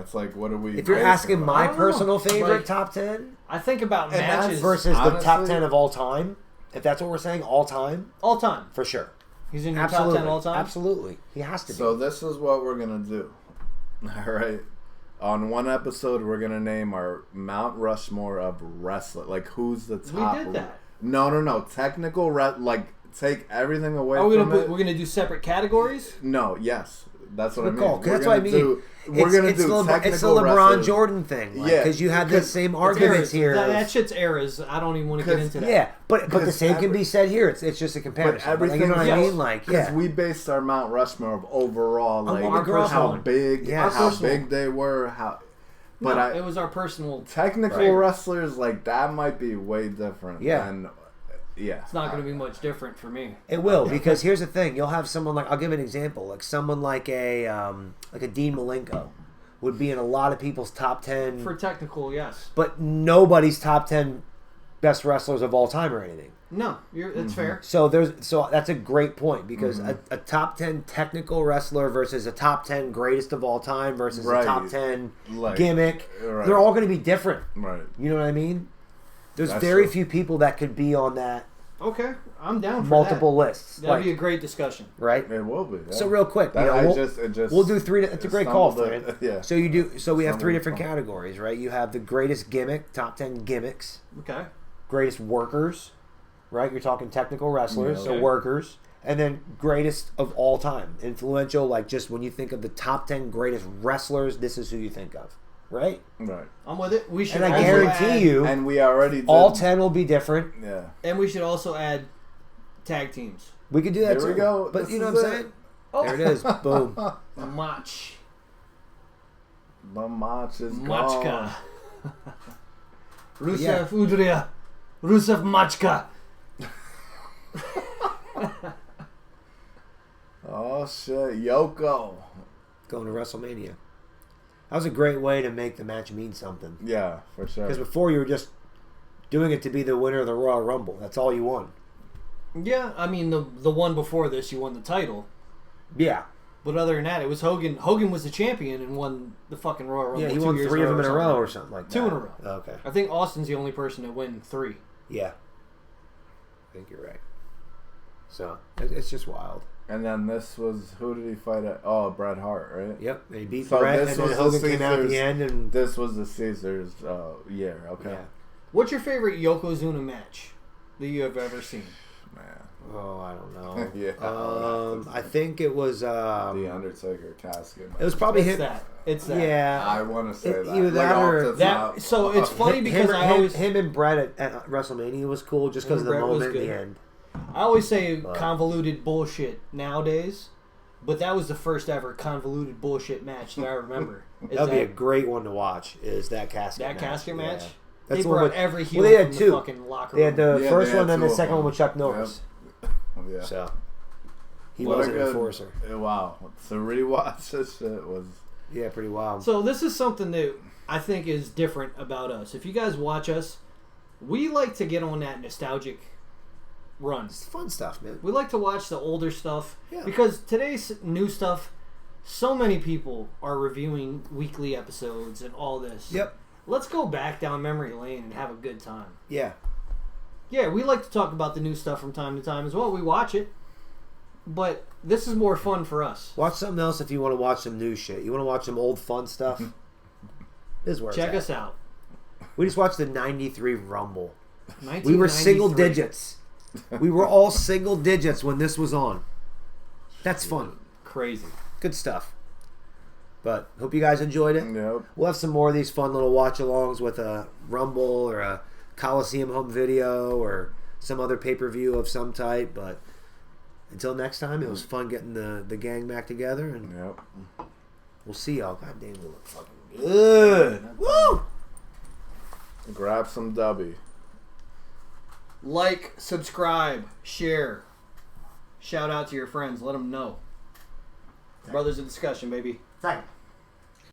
It's like, what are we? If you're basing asking it on? my I don't know. personal favorite Like- top 10 I think about And that's matches versus the top honestly- 10 of all time, if that's what we're saying, all time, all time. for sure. He's in your Absolutely. top 10 all time. Absolutely. He has to be. So this is what we're gonna do. All right. On one episode, we're gonna name our Mount Rushmore of wrestling. Like, who's the top? did that. No. Technical like take everything away Are we from it. we're gonna do separate categories? No. Yes. That's what I Good mean. call. 'Cause We're that's what I gonna mean. We're gonna it's do the technical it's the LeBron wrestlers. Jordan thing. Yeah, Because you had the because same it's arguments Eras. here. That shit's eras. I don't even want to get 'Cause- into that. Yeah, but the Because same can be said here. It's just a comparison. But Like, everything, you know what I yes. mean? Like, because yeah. we based our Mount Rushmore of overall, like our personal how one. big, Yeah, how personal. big they were, how. No, But it was our personal. technical Right. wrestlers like that might be way different. Yeah. than, yeah. It's not going to be much different for me. It will, because here's the thing: you'll have someone like, I'll give an example, like someone like a Dean Malenko would be in a lot of people's top 10, For technical, yes. but nobody's top 10 best wrestlers of all time or anything. No, it's fair. So that's a great point, because a top 10 technical wrestler versus a top 10 greatest of all time versus Right. a top 10 Like, gimmick, right. they're all going to be different. Right. You know what I mean? There's That's very true. few people that could be on that Okay, I'm down for multiple that. lists, That'd like, be a great discussion. right? It will be. Yeah. So real quick, That, we'll, it just we'll do three. It's a great call, stumbled Fran. yeah. So we have three Stumbled different upon. categories, right? You have the greatest gimmick, top 10 gimmicks, Okay. greatest workers, right? You're talking technical wrestlers, Yeah. so Okay. workers, and then greatest of all time, influential. Like, just when you think of the top 10 greatest wrestlers, this is who you think of, right? Right. I'm with it. We should. And I also guarantee add- you, And we already did, all 10 will be different. Yeah. and we should also add tag teams. We could do that Here too. we go. But This you know is what I'm it. saying? Oh. There it is. Boom. Mach. The match is Machka. gone. Rusev Yeah. Udria. Rusev Machka. Oh shit, Yoko. Going to WrestleMania. That was a great way to make the match mean something. Yeah, for sure. Because before you were just doing it to be the winner of the Royal Rumble. That's all you won. Yeah, I mean the one before this, you won the title. Yeah. But other than that, it was Hogan. Hogan was the champion and won the fucking Royal Rumble. Yeah, he 2 won years 3 of them in a something row like or something like that. 2 in a row. Okay. I think Austin's the only person to win 3. Yeah. I think you're right. So, it's just wild. And then this was, who did he fight at? Oh, Bret Hart, right? Yep. They beat So Bret, this and then was Hogan the came out at the Caesars- end, and This was the Caesars year, okay. yeah. What's your favorite Yokozuna match that you have ever seen? Man. Oh, I don't know. Yeah. I think it was. The Undertaker casket. It was probably It's him. that. It's that. Yeah. I want to say It- that. either that off or- the That. top. So it's funny because I always. him and Bret at WrestleMania was cool just because of the Him and Bret was moment in the good. end. I always say But- convoluted bullshit nowadays, but that was the first ever convoluted bullshit match that I remember. Is That'd be a great one to watch. Is that casket? that match. casket match? Yeah. They That's the one brought with- every heel well, they had from two. the fucking locker They room. had the Yeah, first they had one, then the two of second one them. with Chuck Norris. Yeah. So he What was a an good- enforcer. Wow. To rewatch this shit was. Yeah, pretty wild. So this is something that I think is different about us. If you guys watch us, we like to get on that nostalgic run. It's fun stuff, man. We like to watch the older stuff Yeah. because today's new stuff, so many people are reviewing weekly episodes and all this. Yep. Let's go back down memory lane and have a good time. Yeah. Yeah, we like to talk about the new stuff from time to time as well. We watch it, but this is more fun for us. Watch something else if you want to watch some new shit. You want to watch some old fun stuff? This is where it's Check at. us out. We just watched the '93 Rumble. 1993. We were single digits. We were all single digits when this was on. That's fun. Crazy. Good stuff. But hope you guys enjoyed it. Yep. We'll have some more of these fun little watch-alongs with a Rumble or a Coliseum home video or some other pay-per-view of some type. But until next time, it was fun getting the gang back together, and Yep. we'll see y'all. God damn, we look fucking good. Woo! Grab some W. Like, subscribe, share. Shout out to your friends. Let them know. Brothers of Discussion, baby. Second.